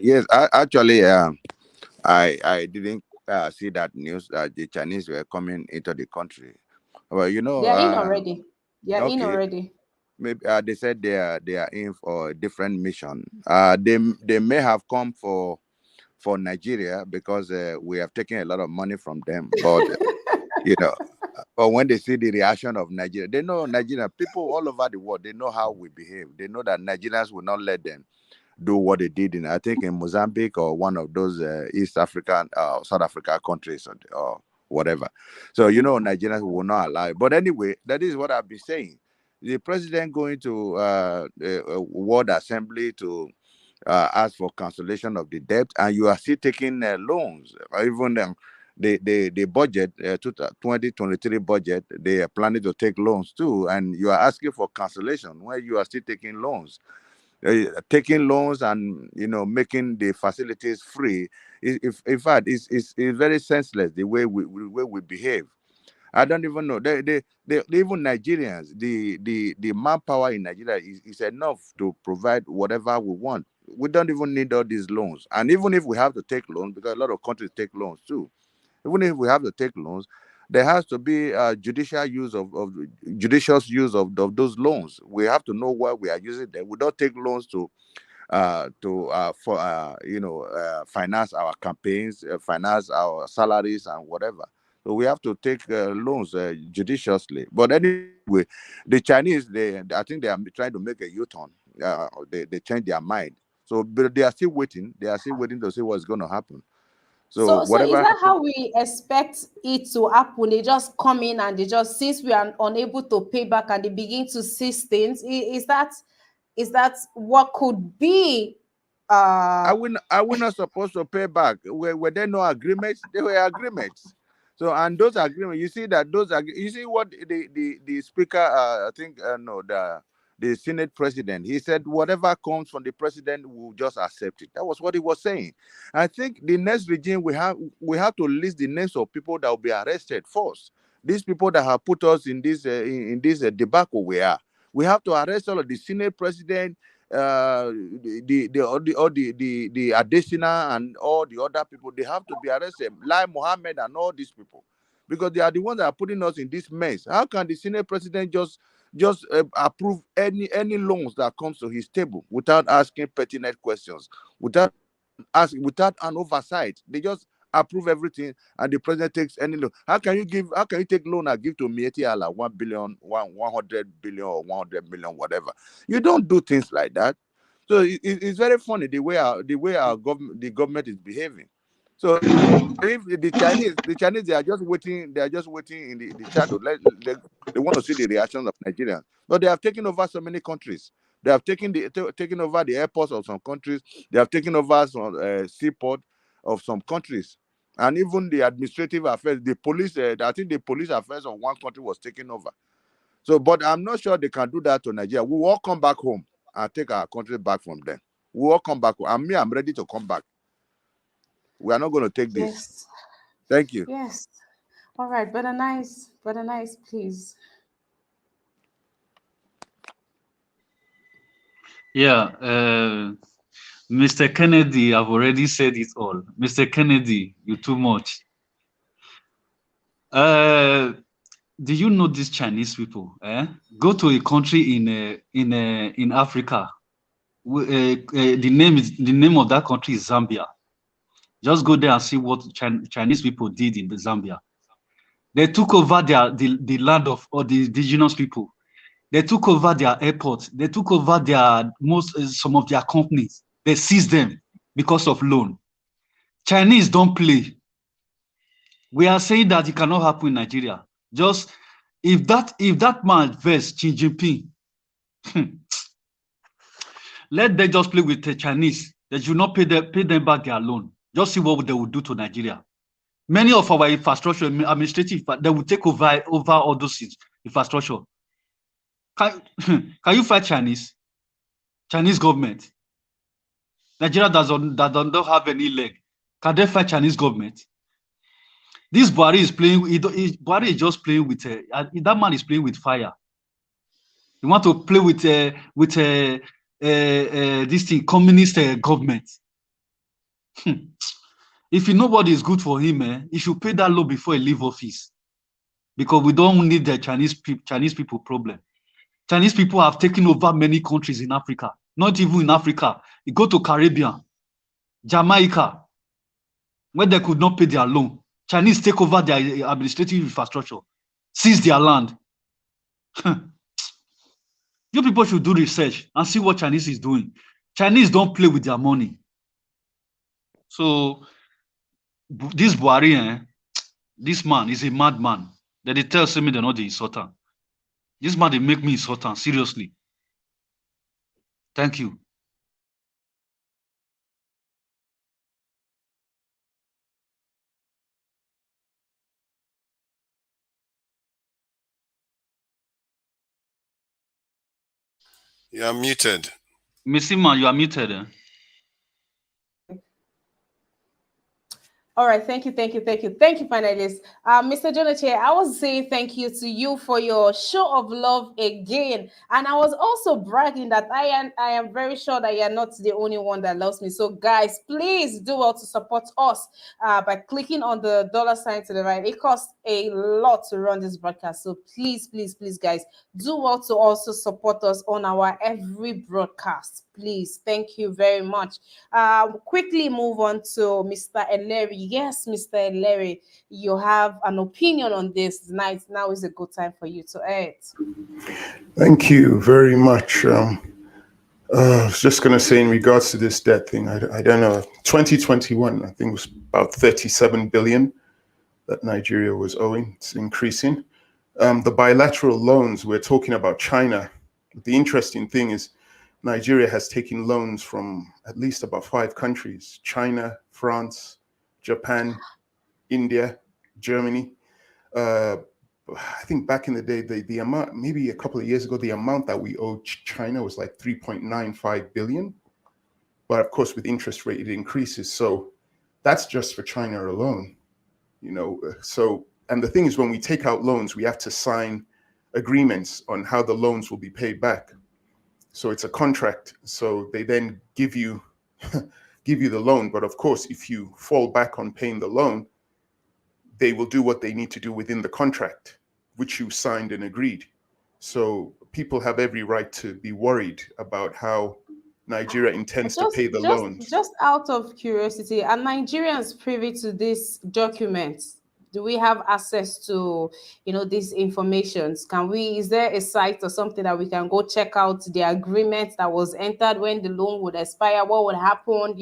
Yes, actually, I didn't see that news that the Chinese were coming into the country. Well, they're in already. They're in already. Maybe they said they are in for a different mission. They may have come for Nigeria because we have taken a lot of money from them. But but when they see the reaction of Nigeria, they know Nigerian people all over the world. They know how we behave. They know that Nigerians will not let them do what they did in, I think, in Mozambique or one of those East African, South Africa countries or whatever. So, Nigerians will not allow it. But anyway, that is what I've been saying. The president going to World Assembly to ask for cancellation of the debt, and you are still taking loans. Even the budget, 2023 budget, they are planning to take loans too, and you are asking for cancellation when you are still taking loans. Taking loans and making the facilities free. If in fact, it's very senseless the way we behave. I don't even know. Even Nigerians, the manpower in Nigeria is enough to provide whatever we want. We don't even need all these loans. And even if we have to take loans, because a lot of countries take loans too, even if we have to take loans, there has to be judicious use of those loans. We have to know why we are using them. We don't take loans to finance our campaigns, finance our salaries and whatever. So we have to take loans judiciously. But anyway, the Chinese, I think they are trying to make a U-turn. They change their mind. So, but they are still waiting. They are still waiting to see what's going to happen. So is whatever that happens, how we expect it to happen? They just come in and they just, since we are unable to pay back, and they begin to seize things. Is that what could be? Are we not supposed to pay back? Were there no agreements? There were agreements. So, and those agreements, you see that you see what the speaker, I think, no, the Senate president, he said whatever comes from the president, will just accept it. That was what he was saying. I think the next regime, we have to list the names of people that will be arrested first. These people that have put us in this debacle we have to arrest all of the Senate president, the Adesina and all the other people. They have to be arrested, like Mohammed and all these people, because they are the ones that are putting us in this mess. How can the Senate president just approve any loans that comes to his table without asking pertinent questions, without an oversight? They just approve everything, and the president takes any loan. How can you take loan and give to Mieti Allah 1 billion, 100 billion or 100 million, whatever? You don't do things like that. So it's very funny the way the government is behaving. So if the Chinese, they are just waiting in the shadow. They want to see the reactions of Nigerians. But they have taken over so many countries. They have taken over the airports of some countries. They have taken over some seaport of some countries. And even the administrative affairs, the police, I think the police affairs of one country was taken over. So, but I'm not sure they can do that to Nigeria. We will all come back home and take our country back from them. We will all come back home. I'm ready to come back. We are not going to take this. Yes. Thank you. Yes. All right, Brother Nice, please. Yeah, Mr. Kennedy, I've already said it all. Mr. Kennedy, you're too much. Do you know these Chinese people? Go to a country in Africa. The name of that country is Zambia. Just go there and see what Chinese people did in the Zambia. They took over the land of all the indigenous people. They took over their airports. They took over some of their companies. They seized them because of loan. Chinese don't play. We are saying that it cannot happen in Nigeria. Just if that man vests Xi Jinping, let them just play with the Chinese. They should not pay them back their loan. Just see what they will do to Nigeria. Many of our infrastructure, administrative, they will take over all those infrastructure. Can you fight Chinese government? Nigeria don't have any leg. Can they fight Chinese government? This Buhari is playing. Buhari is just playing with. That man is playing with fire. You want to play with this thing, communist government. If you know what is good for him, he should pay that loan before he leave office, because we don't need the Chinese people problem. Chinese people have taken over many countries in Africa. Not even in Africa. You go to Caribbean, Jamaica, where they could not pay their loan. Chinese take over their administrative infrastructure, seize their land. You people should do research and see what Chinese is doing. Chinese don't play with their money. So this Buhari, this man is a madman. That they tell me they're not the insulter. This man, they make me insultant, seriously. Thank you. You are muted. Missy man, you are muted. All right, thank you, finalists. Mr. Jonathan, I was saying thank you to you for your show of love again, and I was also bragging that I am very sure that you're not the only one that loves me. So, guys, please do well to support us by clicking on the $ to the right. It costs a lot to run this broadcast, so please, guys, do well to also support us on our every broadcast. Please, thank you very much. Quickly move on to Mr. Eleri. Yes, Mr. Eleri, you have an opinion on this night. Now is a good time for you to add. Thank you very much. I was just going to say in regards to this debt thing, I don't know, 2021, I think it was about 37 billion that Nigeria was owing. It's increasing. The bilateral loans, we're talking about China. The interesting thing is Nigeria has taken loans from at least about 5 countries: China, France, Japan, India, Germany. I think back in the day, the amount, maybe a couple of years ago, the amount that we owed China was like 3.95 billion. But of course, with interest rate, it increases. So that's just for China alone, you know. So, and the thing is, when we take out loans, we have to sign agreements on how the loans will be paid back. So it's a contract. So they then give you the loan. But of course, if you fall back on paying the loan, they will do what they need to do within the contract, which you signed and agreed. So people have every right to be worried about how Nigeria intends to pay the loans. Just out of curiosity, are Nigerians privy to this document? Do we have access to, these informations? Is there a site or something that we can go check out the agreement that was entered when the loan would expire? What would happen?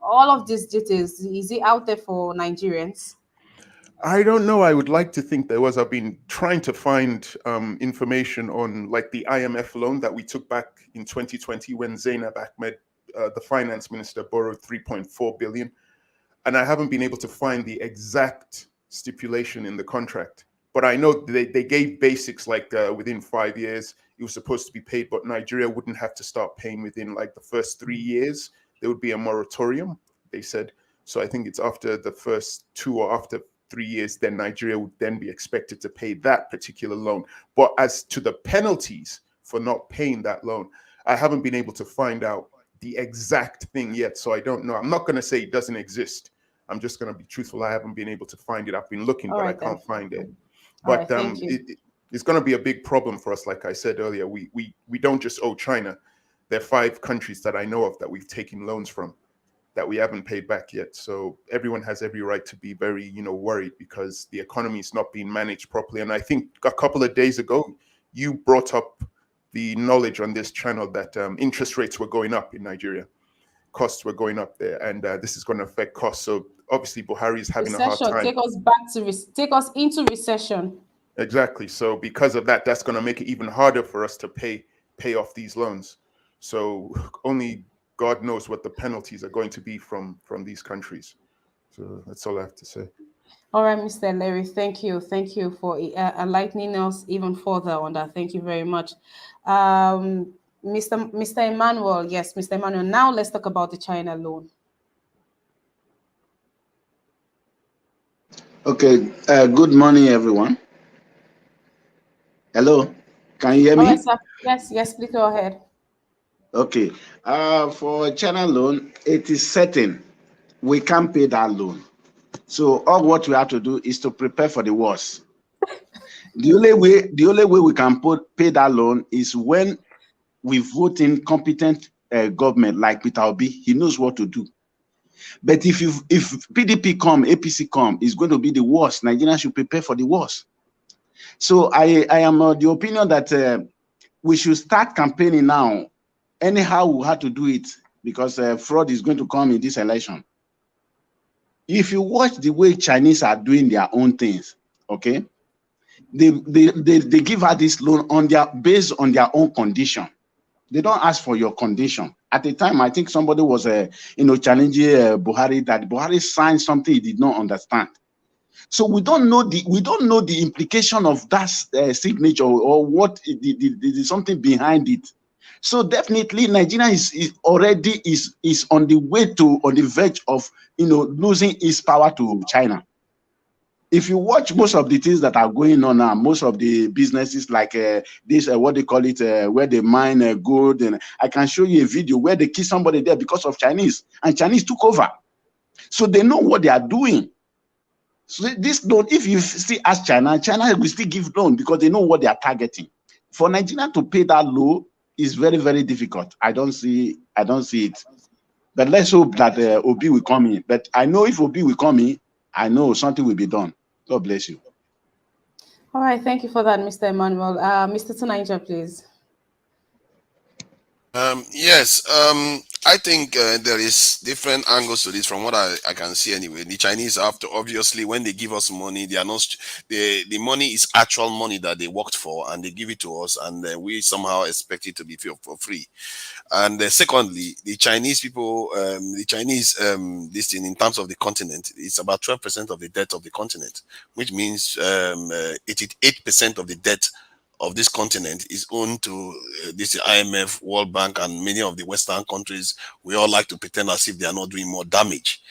All of these details, is it out there for Nigerians? I don't know. I would like to think there was. I've been trying to find information on like the IMF loan that we took back in 2020 when Zainab Ahmed, the finance minister, borrowed 3.4 billion. And I haven't been able to find the exact stipulation in the contract. But I know they gave basics like within 5 years, it was supposed to be paid, but Nigeria wouldn't have to start paying within like the first 3 years. There would be a moratorium, they said. So I think it's after the first 2 or after 3 years, then Nigeria would then be expected to pay that particular loan. But as to the penalties for not paying that loan, I haven't been able to find out the exact thing yet. So I don't know. I'm not going to say it doesn't exist. I'm just going to be truthful. I haven't been able to find it. I've been looking, but I can't find it. But it's going to be a big problem for us. Like I said earlier, we don't just owe China. There are 5 countries that I know of that we've taken loans from that we haven't paid back yet. So everyone has every right to be very, worried because the economy is not being managed properly. And I think a couple of days ago, you brought up the knowledge on this channel that interest rates were going up in Nigeria. Costs were going up there, and this is going to affect costs. So obviously Buhari is having a hard time. Take us into recession. Exactly. So because of that, that's going to make it even harder for us to pay off these loans. So only God knows what the penalties are going to be from these countries. So that's all I have to say. All right, Mr. Larry, thank you for enlightening us even further on that. Thank you very much. Mr. Emmanuel, yes, Mr. Emmanuel. Now let's talk about the China loan. Okay. Good morning, everyone. Hello. Can you hear me? All right, sir. Yes, please go ahead. Okay. For China loan, it is certain we can't pay that loan. So all what we have to do is to prepare for the worst. The only way we can pay that loan is when we vote in competent government like Peter Obi. He knows what to do. But if PDP come, APC come, it's going to be the worst. Nigerians should prepare for the worst. So I am of the opinion that we should start campaigning now anyhow we had to do it because fraud is going to come in this election. If you watch the way Chinese are doing their own things, okay, they give her this loan on based on their own condition. They don't ask for your condition. At the time, I think somebody was challenging Buhari that Buhari signed something he did not understand. So we don't know the implication of that signature or what the something behind it. So definitely Nigeria is already on the verge of losing its power to China. If you watch most of the things that are going on now, most of the businesses like this, what they call it, where they mine gold, and I can show you a video where they kill somebody there because of Chinese, and Chinese took over. So they know what they are doing. So this loan, if you still ask China will still give loan because they know what they are targeting. For Nigeria to pay that loan is very, very difficult. I don't see it. But let's hope that Obi will come in. But I know if Obi will come in, I know something will be done. God bless you. All right, thank you for that, Mr. Emmanuel. Mr. Tunaija, please. Yes, I think there is different angles to this from what I can see anyway. The Chinese, after obviously when they give us money, they are not the money is actual money that they worked for, and they give it to us, and we somehow expect it to be for free. And secondly, the Chinese people, this thing in terms of the continent, it's about 12% of the debt of the continent, which means 88% of the debt of this continent is owned to this IMF, World Bank, and many of the Western countries. We all like to pretend as if they are not doing more damage.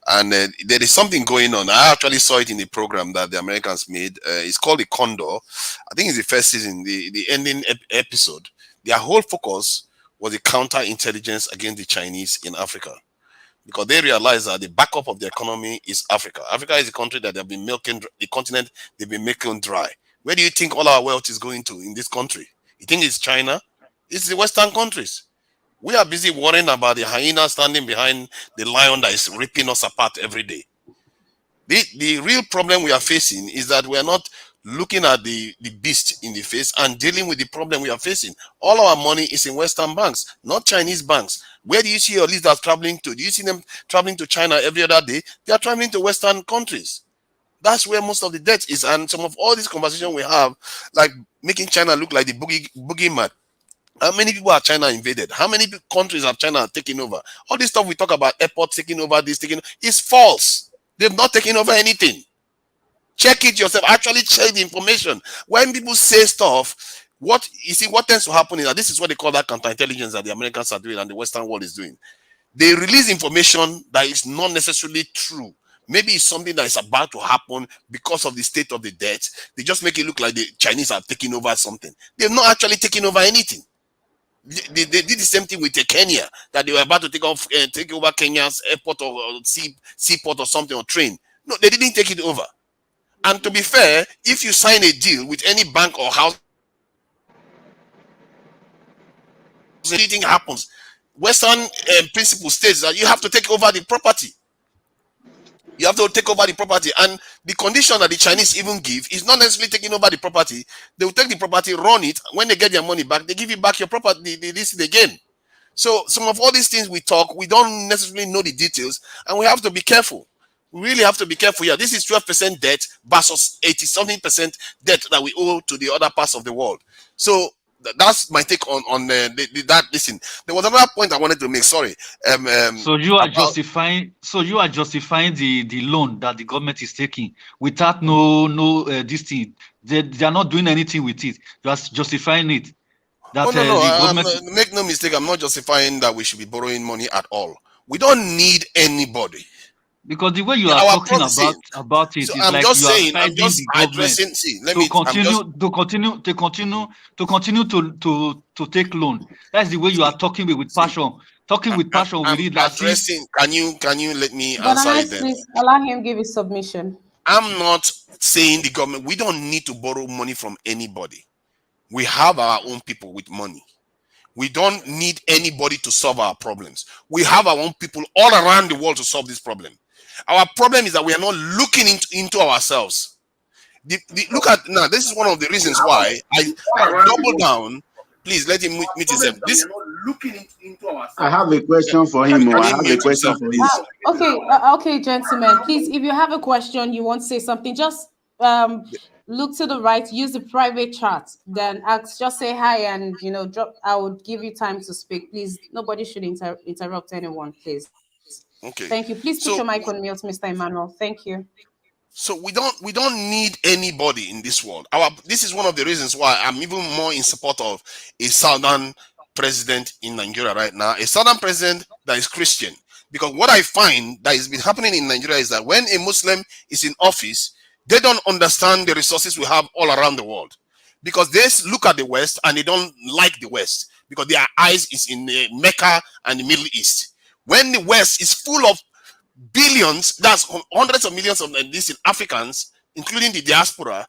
And there is something going on. I actually saw it in the program that the Americans made. It's called the Condor. I think it's the first season, the ending episode. Their whole focus was the counterintelligence against the Chinese in Africa, because they realize that the backup of the economy is Africa. Africa is a country that they've been milking, the continent they've been milking dry. Where do you think all our wealth is going to in this country? You think it's China? It's the Western countries. We are busy worrying about the hyena standing behind the lion that is ripping us apart every day. The real problem we are facing is that we are not looking at the beast in the face and dealing with the problem we are facing. All our money is in Western banks, not Chinese banks. Where do you see your leaders traveling to? Do you see them traveling to China every other day? They are traveling to Western countries. That's where most of the debt is. And some of all these conversations we have, like making China look like the boogeyman. How many people have China invaded? How many countries have China taken over? All this stuff we talk about, airports taking over, is false. They've not taken over anything. Check it yourself. Actually check the information. When people say stuff, what tends to happen is that this is what they call that counterintelligence that the Americans are doing and the Western world is doing. They release information that is not necessarily true. Maybe it's something that is about to happen because of the state of the debt. They just make it look like the Chinese are taking over something. They're not actually taking over anything. They did the same thing with Kenya, that they were about to take over Kenya's airport or seaport or something, or train. No, they didn't take it over. And to be fair, if you sign a deal with any bank or house, anything happens, Western principle states that you have to take over the property. You have to take over the property, and the condition that the Chinese even give is not necessarily taking over the property. They will take the property, run it. When they get their money back, they give you back your property. This again. So some of all these things we talk, we don't necessarily know the details, and we have to be careful. We really have to be careful here. This is 12% debt versus 80-something% debt that we owe to the other parts of the world. So that's my take on that. Listen, there was another point I wanted to make. Sorry. So you are justifying. So you are justifying the loan that the government is taking without this thing. They are not doing anything with it. Just justifying it. That the government. Make no mistake. I'm not justifying that we should be borrowing money at all. We don't need anybody. Because the way you are talking about it, so is I'm like just you saying, are I'm just the government addressing. See, to take loan. That's the way you are talking with passion. Talking with passion. I'm with it like addressing. Can you let me But answer it then? please allow him give his submission. I'm not saying the government. We don't need to borrow money from anybody. We have our own people with money. We don't need anybody to solve our problems. We have our own people all around the world to solve this problem. Our problem is that we are not looking into ourselves. Look at now. This is one of the reasons why I double down. Please let him meet himself. looking into ourselves. I have a question for him. Can I he have a mute question himself, for him. please? Okay, gentlemen, please, if you have a question, you want to say something, just look to the right, use the private chat, then ask, just say hi, and drop. I would give you time to speak. Please, nobody should interrupt anyone, please. Okay. Thank you. Please put So your mic on mute, Mr. Emmanuel. Thank you. So we don't need anybody in this world. This is one of the reasons why I'm even more in support of a southern president in Nigeria right now, a southern president that is Christian. Because what I find that has been happening in Nigeria is that when a Muslim is in office, they don't understand the resources we have all around the world. Because they look at the West and they don't like the West because their eyes is in Mecca and the Middle East. When the West is full of billions, that's hundreds of millions of these Africans, including the diaspora,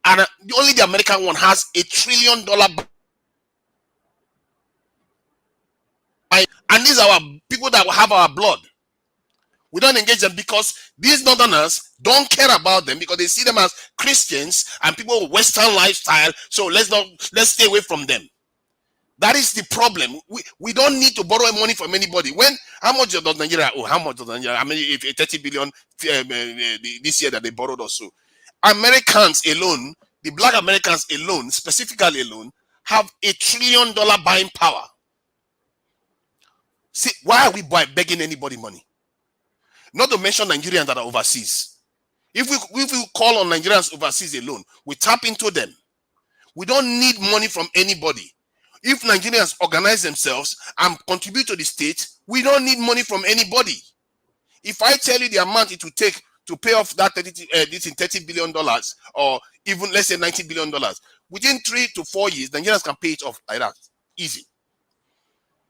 and only the American one has $1 trillion. And these are our people that have our blood. We don't engage them because these northerners don't care about them because they see them as Christians and people with Western lifestyle. So let's stay away from them. That is the problem. We don't need to borrow money from anybody. How much does Nigeria owe? How much does Nigeria? I mean, if 30 billion this year that they borrowed also. Americans alone, the black Americans alone, specifically alone, have $1 trillion buying power. See, why are we begging anybody money? Not to mention Nigerians that are overseas. If we call on Nigerians overseas alone, we tap into them. We don't need money from anybody. If Nigerians organize themselves and contribute to the state, we don't need money from anybody. If I tell you the amount it will take to pay off that $30 billion or even let's say $90 billion, within 3 to 4 years, Nigerians can pay it off like that. Easy.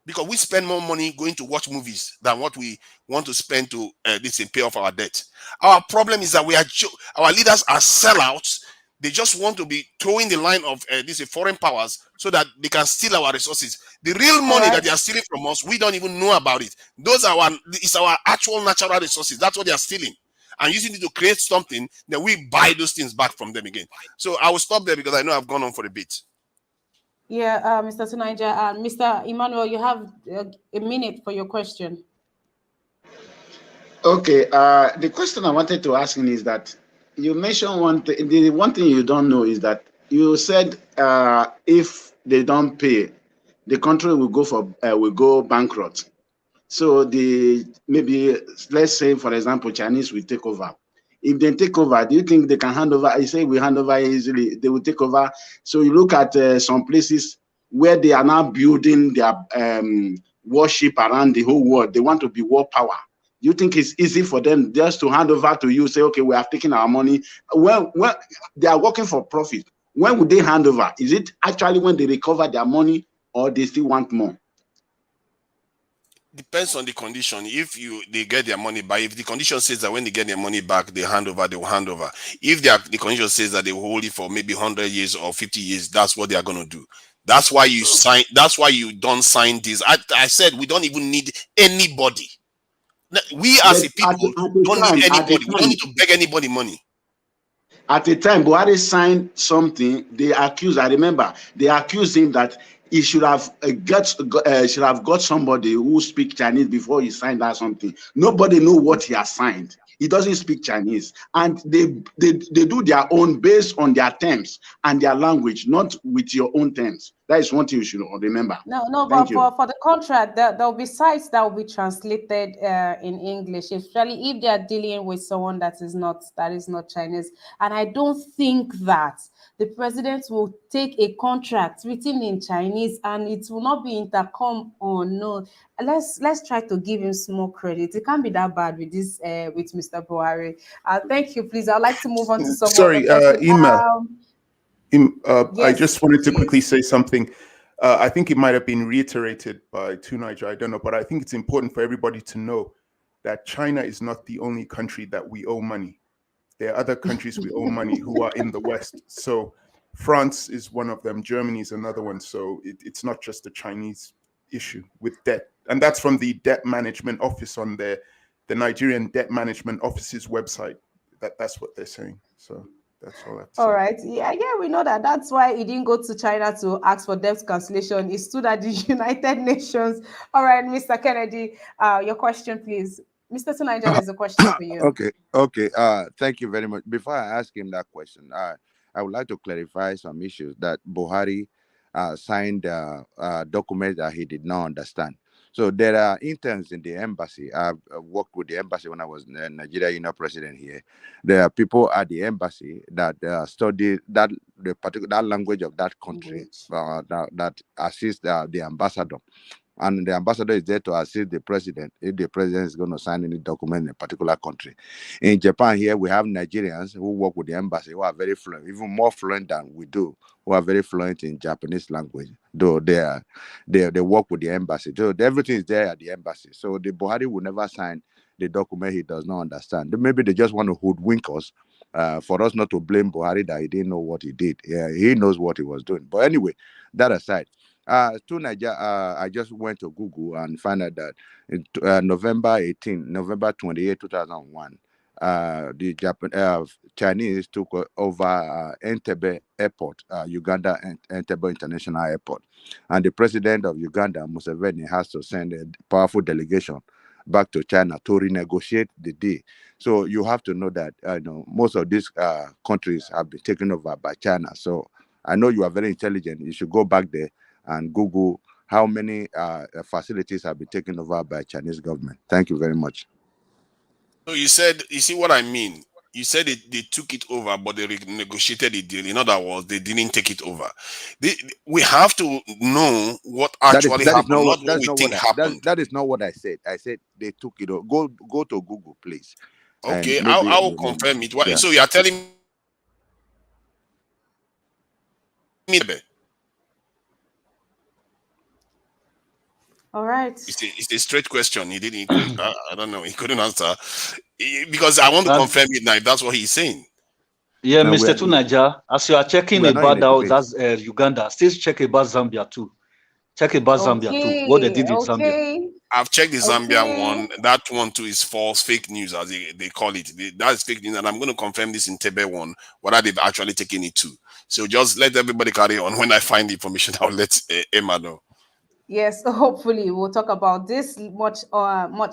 Because we spend more money going to watch movies than what we want to spend to pay off our debt. Our problem is that our leaders are sellouts. They just want to be throwing the line of these foreign powers so that they can steal our resources. The real money that they are stealing from us, we don't even know about it. It's our actual natural resources. That's what they are stealing. And using it to create something, then we buy those things back from them again. So I will stop there because I know I've gone on for a bit. Yeah, Mr. Tunaija, Mr. Emmanuel, you have a minute for your question. Okay, the question I wanted to ask him is that you mentioned one thing. The one thing you don't know is that you said if they don't pay, the country will go bankrupt. So maybe let's say for example Chinese will take over. If they take over, do you think they can hand over? I say we hand over easily. They will take over. So you look at some places where they are now building their warship around the whole world. They want to be world power. You think it's easy for them just to hand over to you, say, okay, we have taken our money? Well, they are working for profit. When would they hand over? Is it actually when they recover their money or they still want more? Depends on the condition. If they get their money back, if the condition says that when they get their money back, they hand over, they will hand over. If the condition says that they will hold it for maybe 100 years or 50 years, that's what they are going to do. That's why you sign. That's why you don't sign this. I said we don't even need anybody. We as a people don't need anybody. We don't need to beg anybody money. At the time Buhari signed something, I remember they accused him that he should have got somebody who speaks Chinese before he signed that something. Nobody knows what he has signed. He doesn't speak Chinese, and they do their own based on their terms and their language, not with your own terms. That is one thing you should remember. No, but for the contract, there will be sites that will be translated in English, especially if they are dealing with someone that is not Chinese. And I don't think that the president will take a contract written in Chinese and it will not be intercom or no. Let's try to give him small credit. It can't be that bad with this with Mr. Buhari. Thank you, please. I'd like to move on to some. Sorry, Ima. Yes, I just wanted to quickly say something. I think it might have been reiterated by Tunaija, I don't know, but I think it's important for everybody to know that China is not the only country that we owe money. There are other countries we owe money who are in the West. So France is one of them. Germany is another one. So it's not just a Chinese issue with debt. And that's from the Debt Management Office on the Nigerian Debt Management Office's website. That's what they're saying. So That's all I have to All say. right. Yeah, we know that. That's why he didn't go to China to ask for debt cancellation. He stood at the United Nations. All right, Mr. Kennedy, your question, please. Mr. Tunaja, there's a question for you. Okay. Thank you very much. Before I ask him that question, I would like to clarify some issues that Buhari signed a document that he did not understand. So there are interns in the embassy. I've worked with the embassy when I was Nigeria Union president here. There are people at the embassy that study the particular language of that country Language. that assist the ambassador. And the ambassador is there to assist the president if the president is going to sign any document in a particular country. In Japan, here we have Nigerians who work with the embassy who are very fluent, even more fluent than we do, who are very fluent in Japanese language. Though they work with the embassy, so everything is there at the embassy. So the Buhari will never sign the document he does not understand. Maybe they just want to hoodwink us. For us not to blame Buhari that he didn't know what he did. Yeah, he knows what he was doing. But anyway, that aside, to Nigeria, I just went to Google and found out that in November 28, 2001, the Chinese took over Entebbe Airport, Uganda Entebbe International Airport. And the president of Uganda, Museveni, has to send a powerful delegation back to China to renegotiate the deal. So you have to know that most of these countries have been taken over by China. So I know you are very intelligent. You should go back there and Google how many facilities have been taken over by Chinese government. Thank you very much. So you see what I mean? You said they took it over, but they renegotiated the deal. In other words, they didn't take it over. We have to know what actually happened, not what we think happened. That is not what I said. I said they took it over. Go to Google, please. Okay, And maybe I will confirm it. Yeah. So you are telling me All right. it's a straight question. He didn't. I don't know. He couldn't answer because I want to confirm it now. If that's what he's saying. Yeah, No, Mr. Tunaja, as you are checking about that's Uganda, still check about Zambia too. Check about Zambia too. What they did in Zambia. I've checked the Zambia one. That one too is false, fake news, as they call it. That is fake news, and I'm going to confirm this in Tebe one, whether they've actually taken it to. So just let everybody carry on. When I find the information, I'll let Emma know. Yes, hopefully we'll talk about this much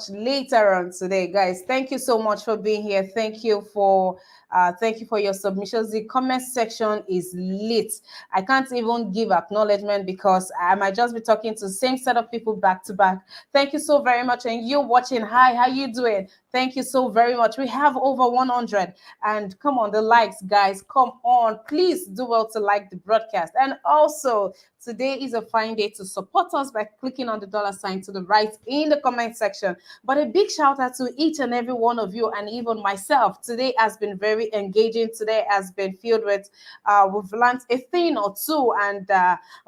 later on today, guys. Thank you so much for being here. Thank you for your submissions. The comment section is lit. I can't even give acknowledgement because I might just be talking to the same set of people back to back. Thank you so very much. And you watching, hi, how you doing? Thank you so very much. We have over 100. And come on, the likes, guys. Come on. Please do well to like the broadcast. And also, today is a fine day to support us by clicking on the $ to the right in the comment section. But a big shout out to each and every one of you and even myself. Today has been very engaging. Today has been filled with, we've learned a thing or two, and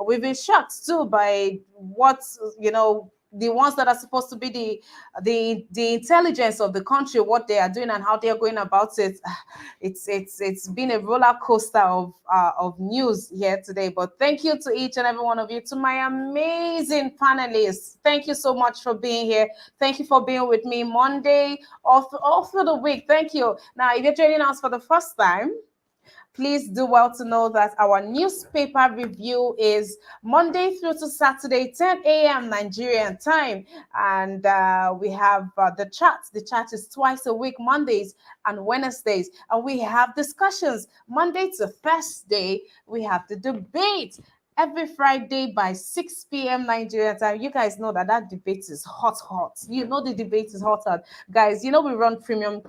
we've been shocked too by what, the ones that are supposed to be the intelligence of the country, what they are doing and how they are going about it. It's been a roller coaster of news here today. But thank you to each and every one of you, to my amazing panelists. Thank you so much for being here. Thank you for being with me Monday all through the week. Thank you. Now, if you're joining us for the first time, please do well to know that our newspaper review is Monday through to Saturday, 10 a.m. Nigerian time. And we have the chat. The chat is twice a week, Mondays and Wednesdays. And we have discussions Monday to Thursday. We have the debate every Friday by 6 p.m. Nigerian time. You guys know that debate is hot. You know the debate is hot. Guys, you know we run premium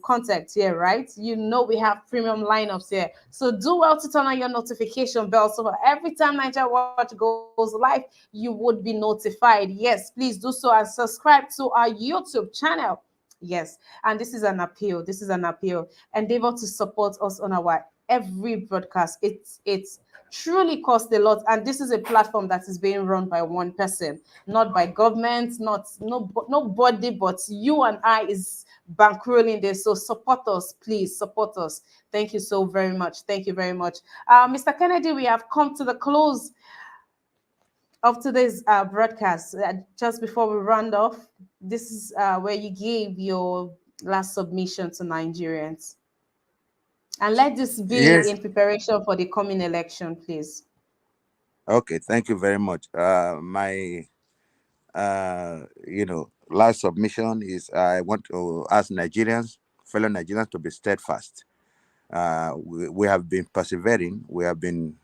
content here, right? You know we have premium lineups here. So do well to turn on your notification bell so for every time Nigeria Watch goes live, you would be notified. Yes, please do so and subscribe to our YouTube channel. Yes, and this is an appeal. Endeavor to support us on our every broadcast. It's truly costs a lot, and this is a platform that is being run by one person, not by government, nobody but you and I is bankrolling this. So support us, please support us. Thank you so very much. Thank you very much. Mr. Kennedy, we have come to the close of today's broadcast. Just before we round off, this is where you gave your last submission to Nigerians. And let this be Yes. in preparation for the coming election, please. Okay. Thank you very much. My last submission is I want to ask Nigerians, fellow Nigerians, to be steadfast. We have been persevering. We have been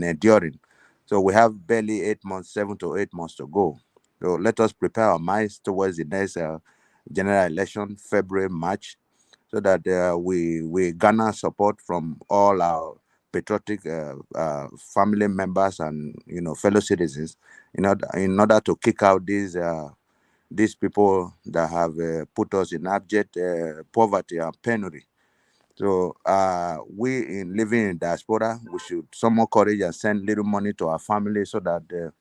enduring. So we have barely 8 months, 7 to 8 months to go. So let us prepare our minds towards the next general election, February, March, so that we garner support from all our patriotic family members and fellow citizens in order to kick out these people that have put us in abject poverty and penury. So we in living in diaspora, we should summon courage and send little money to our family so that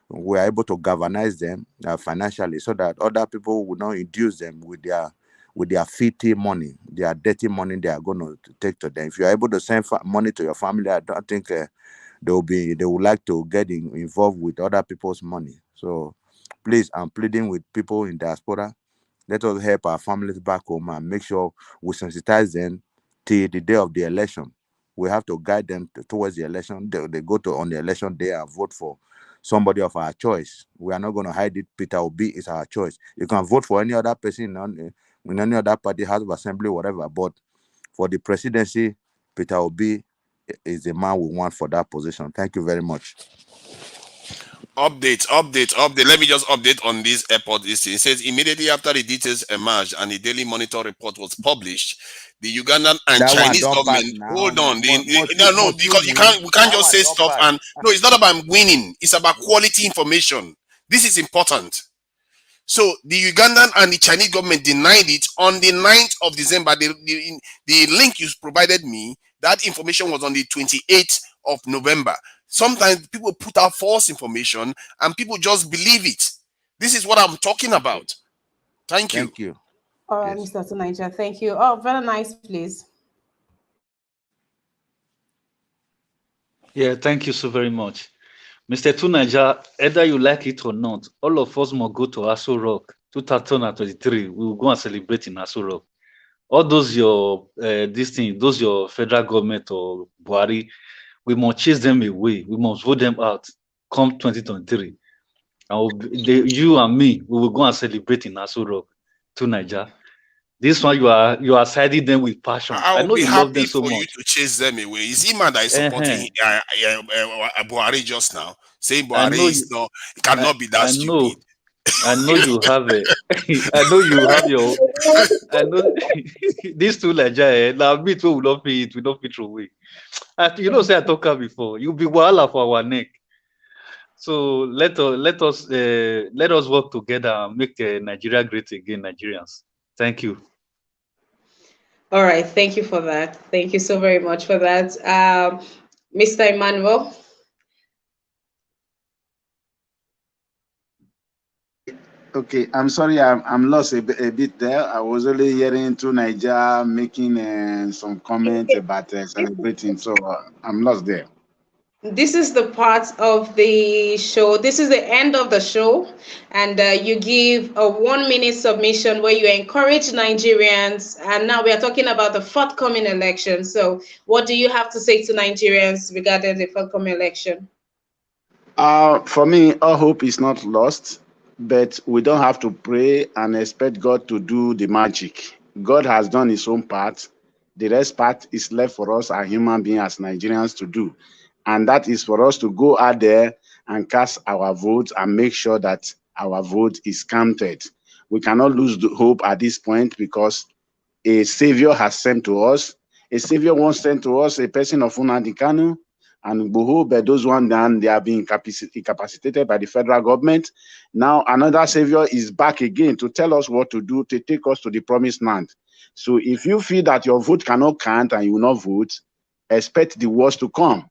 we are able to galvanize them financially, so that other people will not induce them with their filthy money, their dirty money they are going to take to them. If you are able to send money to your family, I don't think they would like to get involved with other people's money. So please, I'm pleading with people in diaspora. Let us help our families back home and make sure we sensitize them till the day of the election. We have to guide them towards the election. They go to on the election day and vote for somebody of our choice. We are not going to hide it. Peter Obi is our choice. You can vote for any other person in any other party, House of Assembly, whatever. But for the presidency, Peter Obi is the man we want for that position. Thank you very much. Update. Let me just update on this airport listing. It says immediately after the details emerged and the daily monitor report was published, the Ugandan and That one Chinese don't pass government. now. Hold on, no, Must you because win? we can't That just one say don't stuff pass. and no, it's not about winning. It's about quality information. This is important. So the Ugandan and the Chinese government denied it on the 9th of December. The link you provided me, that information was on the 28th of November. Sometimes people put out false information and people just believe it. This is what I'm talking about. Thank you. Thank you. All right, Yes. Mr. Tunaija, thank you. Oh, very nice, please. Yeah, thank you so very much. Mr. Tunaja, either you like it or not, all of us must go to ASUU Rock 2023. We will go and celebrate in ASUU Rock. All those those your federal government or Buhari, we must chase them away. We must vote them out come 2023. You and me, we will go and celebrate in ASUU Rock to Niger. This one, you are siding them with passion. I I will know be you love them happy so for you much. to chase them away. Is he man that is supporting Buhari just now? Saying I Buhari know is you. not, cannot be that I stupid. know. I know you have it. I know you have your. I know these two Niger. Now me too will not be. It will not be throw away. You know, say I talk her before. You'll be wahala for our neck. So let us work together and make Nigeria great again, Nigerians. Thank you. All right, thank you for that. Thank you so very much for that. Mr. Emmanuel. Okay, I'm sorry, I'm lost a bit there. I was only hearing to Niger making some comments about celebrating, so I'm lost there. This is the part of the show. This is the end of the show. And you give a 1 minute submission where you encourage Nigerians. And now we are talking about the forthcoming election. So, what do you have to say to Nigerians regarding the forthcoming election? For me, all hope is not lost, but we don't have to pray and expect God to do the magic. God has done his own part. The rest part is left for us as human beings, as Nigerians, to do. And that is for us to go out there and cast our votes and make sure that our vote is counted. We cannot lose the hope at this point because a savior has sent to us. A savior once sent to us a person of Nnamdi Kanu and Igboho, but those ones then they are being incapacitated by the federal government. Now another savior is back again to tell us what to do to take us to the promised land. So if you feel that your vote cannot count and you will not vote, expect the worst to come.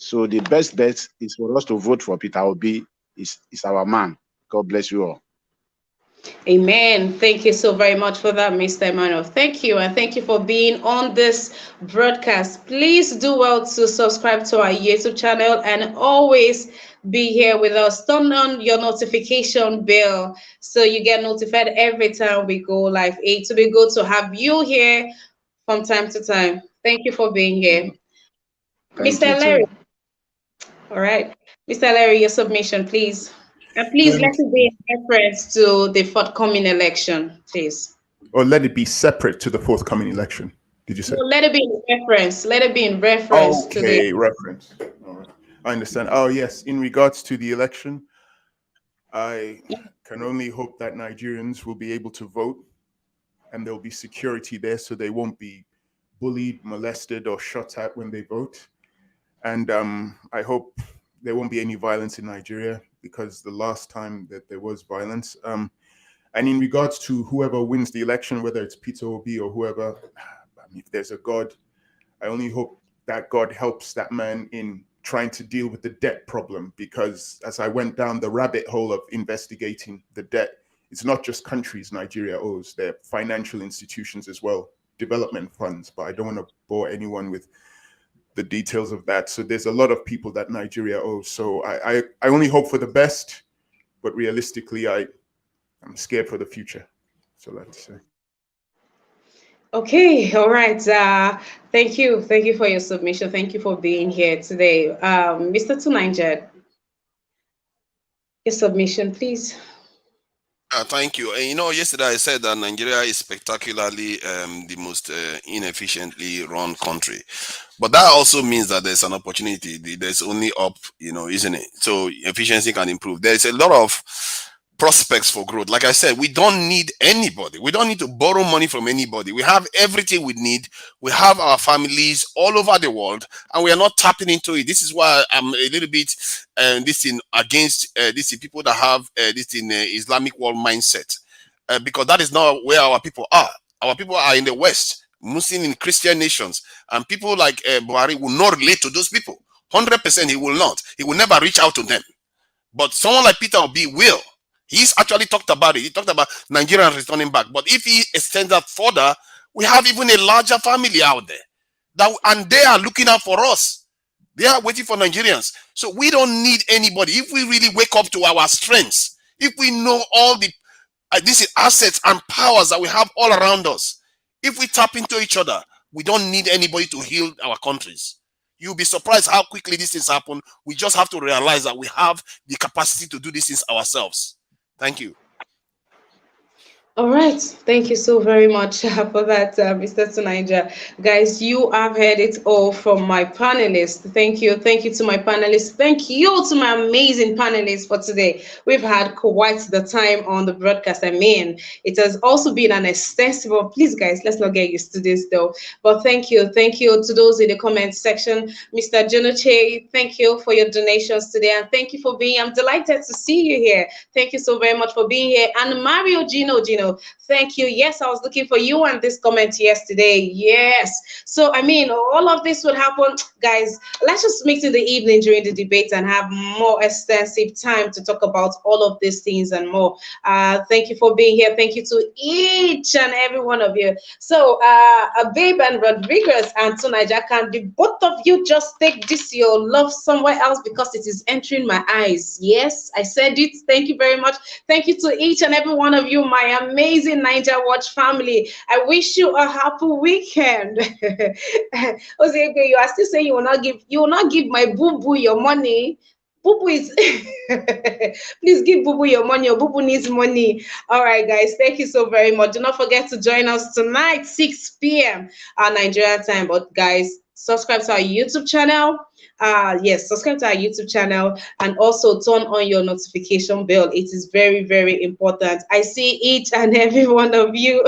So the best bet is for us to vote for Peter Obi. Is our man. God bless you all. Amen. Thank you so very much for that, Mr. Emmanuel. Thank you. And thank you for being on this broadcast. Please do well to subscribe to our YouTube channel and always be here with us. Turn on your notification bell so you get notified every time we go live. It will be good to have you here from time to time. Thank you for being here. Thank Mr. you Larry. too. All right. Mr. Larry, your submission, please. And please let Thank it be in reference to the forthcoming election, please. Or let it be separate to the forthcoming election. Did you No, say? let it be in reference. Let it be in reference to the. Okay, reference. All right. I understand. Oh, yes. In regards to the election, I can only hope that Nigerians will be able to vote and there'll be security there so they won't be bullied, molested, or shot at when they vote. And I hope there won't be any violence in Nigeria because the last time that there was violence. And in regards to whoever wins the election, whether it's Peter Obi or whoever, I mean, if there's a God, I only hope that God helps that man in trying to deal with the debt problem. Because as I went down the rabbit hole of investigating the debt, it's not just countries Nigeria owes, they're financial institutions as well, development funds. But I don't want to bore anyone with the details of that. So there's a lot of people that Nigeria owes. So I only hope for the best, but realistically, I'm scared for the future. So that's to say. Okay, all right. Thank you. Thank you for your submission. Thank you for being here today. Mr. Tunanjad, your submission, please. Thank you. And you know, yesterday I said that Nigeria is spectacularly the most inefficiently run country. But that also means that there's an opportunity. There's only up, you know, isn't it? So efficiency can improve. There's a lot of prospects for growth. Like I said, we don't need anybody. We don't need to borrow money from anybody. We have everything we need. We have our families all over the world, and we are not tapping into it. This is why I'm a little bit this thing against this people that have this in Islamic world mindset, because that is not where our people are. Our people are in the West, Muslim and Christian nations, and people like Buhari will not relate to those people. 100%, he will not. He will never reach out to them. But someone like Peter Obi will. He's actually talked about it. He talked about Nigerians returning back. But if he extends that further, we have even a larger family out there. And they are looking out for us. They are waiting for Nigerians. So we don't need anybody. If we really wake up to our strengths, if we know all the these assets and powers that we have all around us, if we tap into each other, we don't need anybody to heal our countries. You'll be surprised how quickly these things happen. We just have to realize that we have the capacity to do these things ourselves. Thank you. All right. Thank you so very much for that, Mr. Tunaija. Guys, you have heard it all from my panelists. Thank you. Thank you to my panelists. Thank you to my amazing panelists for today. We've had quite the time on the broadcast. I mean, it has also been an extensive one. Please, guys, let's not get used to this, though. But thank you. Thank you to those in the comments section. Mr. Junoche, thank you for your donations today. And thank you for being, I'm delighted to see you here. Thank you so very much for being here. And Mario Gino, thank you. Yes, I was looking for you on this comment yesterday. Yes. So, I mean, all of this would happen. Guys, let's just make it the evening during the debate and have more extensive time to talk about all of these things and more. Thank you for being here. Thank you to each and every one of you. So, Babe and Rodriguez and Tunaija, can the both of you just take this your love somewhere else because it is entering my eyes? Yes, I said it. Thank you very much. Thank you to each and every one of you, my amazing Niger Watch family. I wish you a happy weekend. Jose, you are still saying you will not give my boo-boo your money. Boo-boo is please give Boo-boo your money. Your Boo-boo needs money. All right, guys, thank you so very much. Do not forget to join us tonight, 6 p.m. Nigerian time. But guys, subscribe to our YouTube channel. Yes, subscribe to our YouTube channel and also turn on your notification bell. It is very, very important. I see each and every one of you.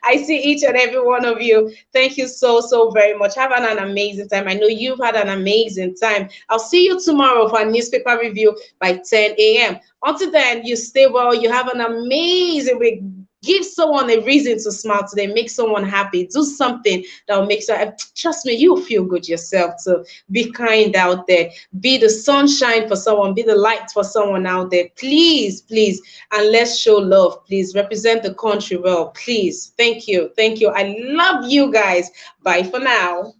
I see each and every one of you. Thank you so very much. Have an amazing time. I know you've had an amazing time. I'll see you tomorrow for a newspaper review by 10 a.m. Until then, you stay well. You have an amazing week. Give someone a reason to smile today. Make someone happy. Do something that will make someone, trust me, you'll feel good yourself. So be kind out there. Be the sunshine for someone. Be the light for someone out there. Please, please. And let's show love. Please represent the country well. Please. Thank you. Thank you. I love you guys. Bye for now.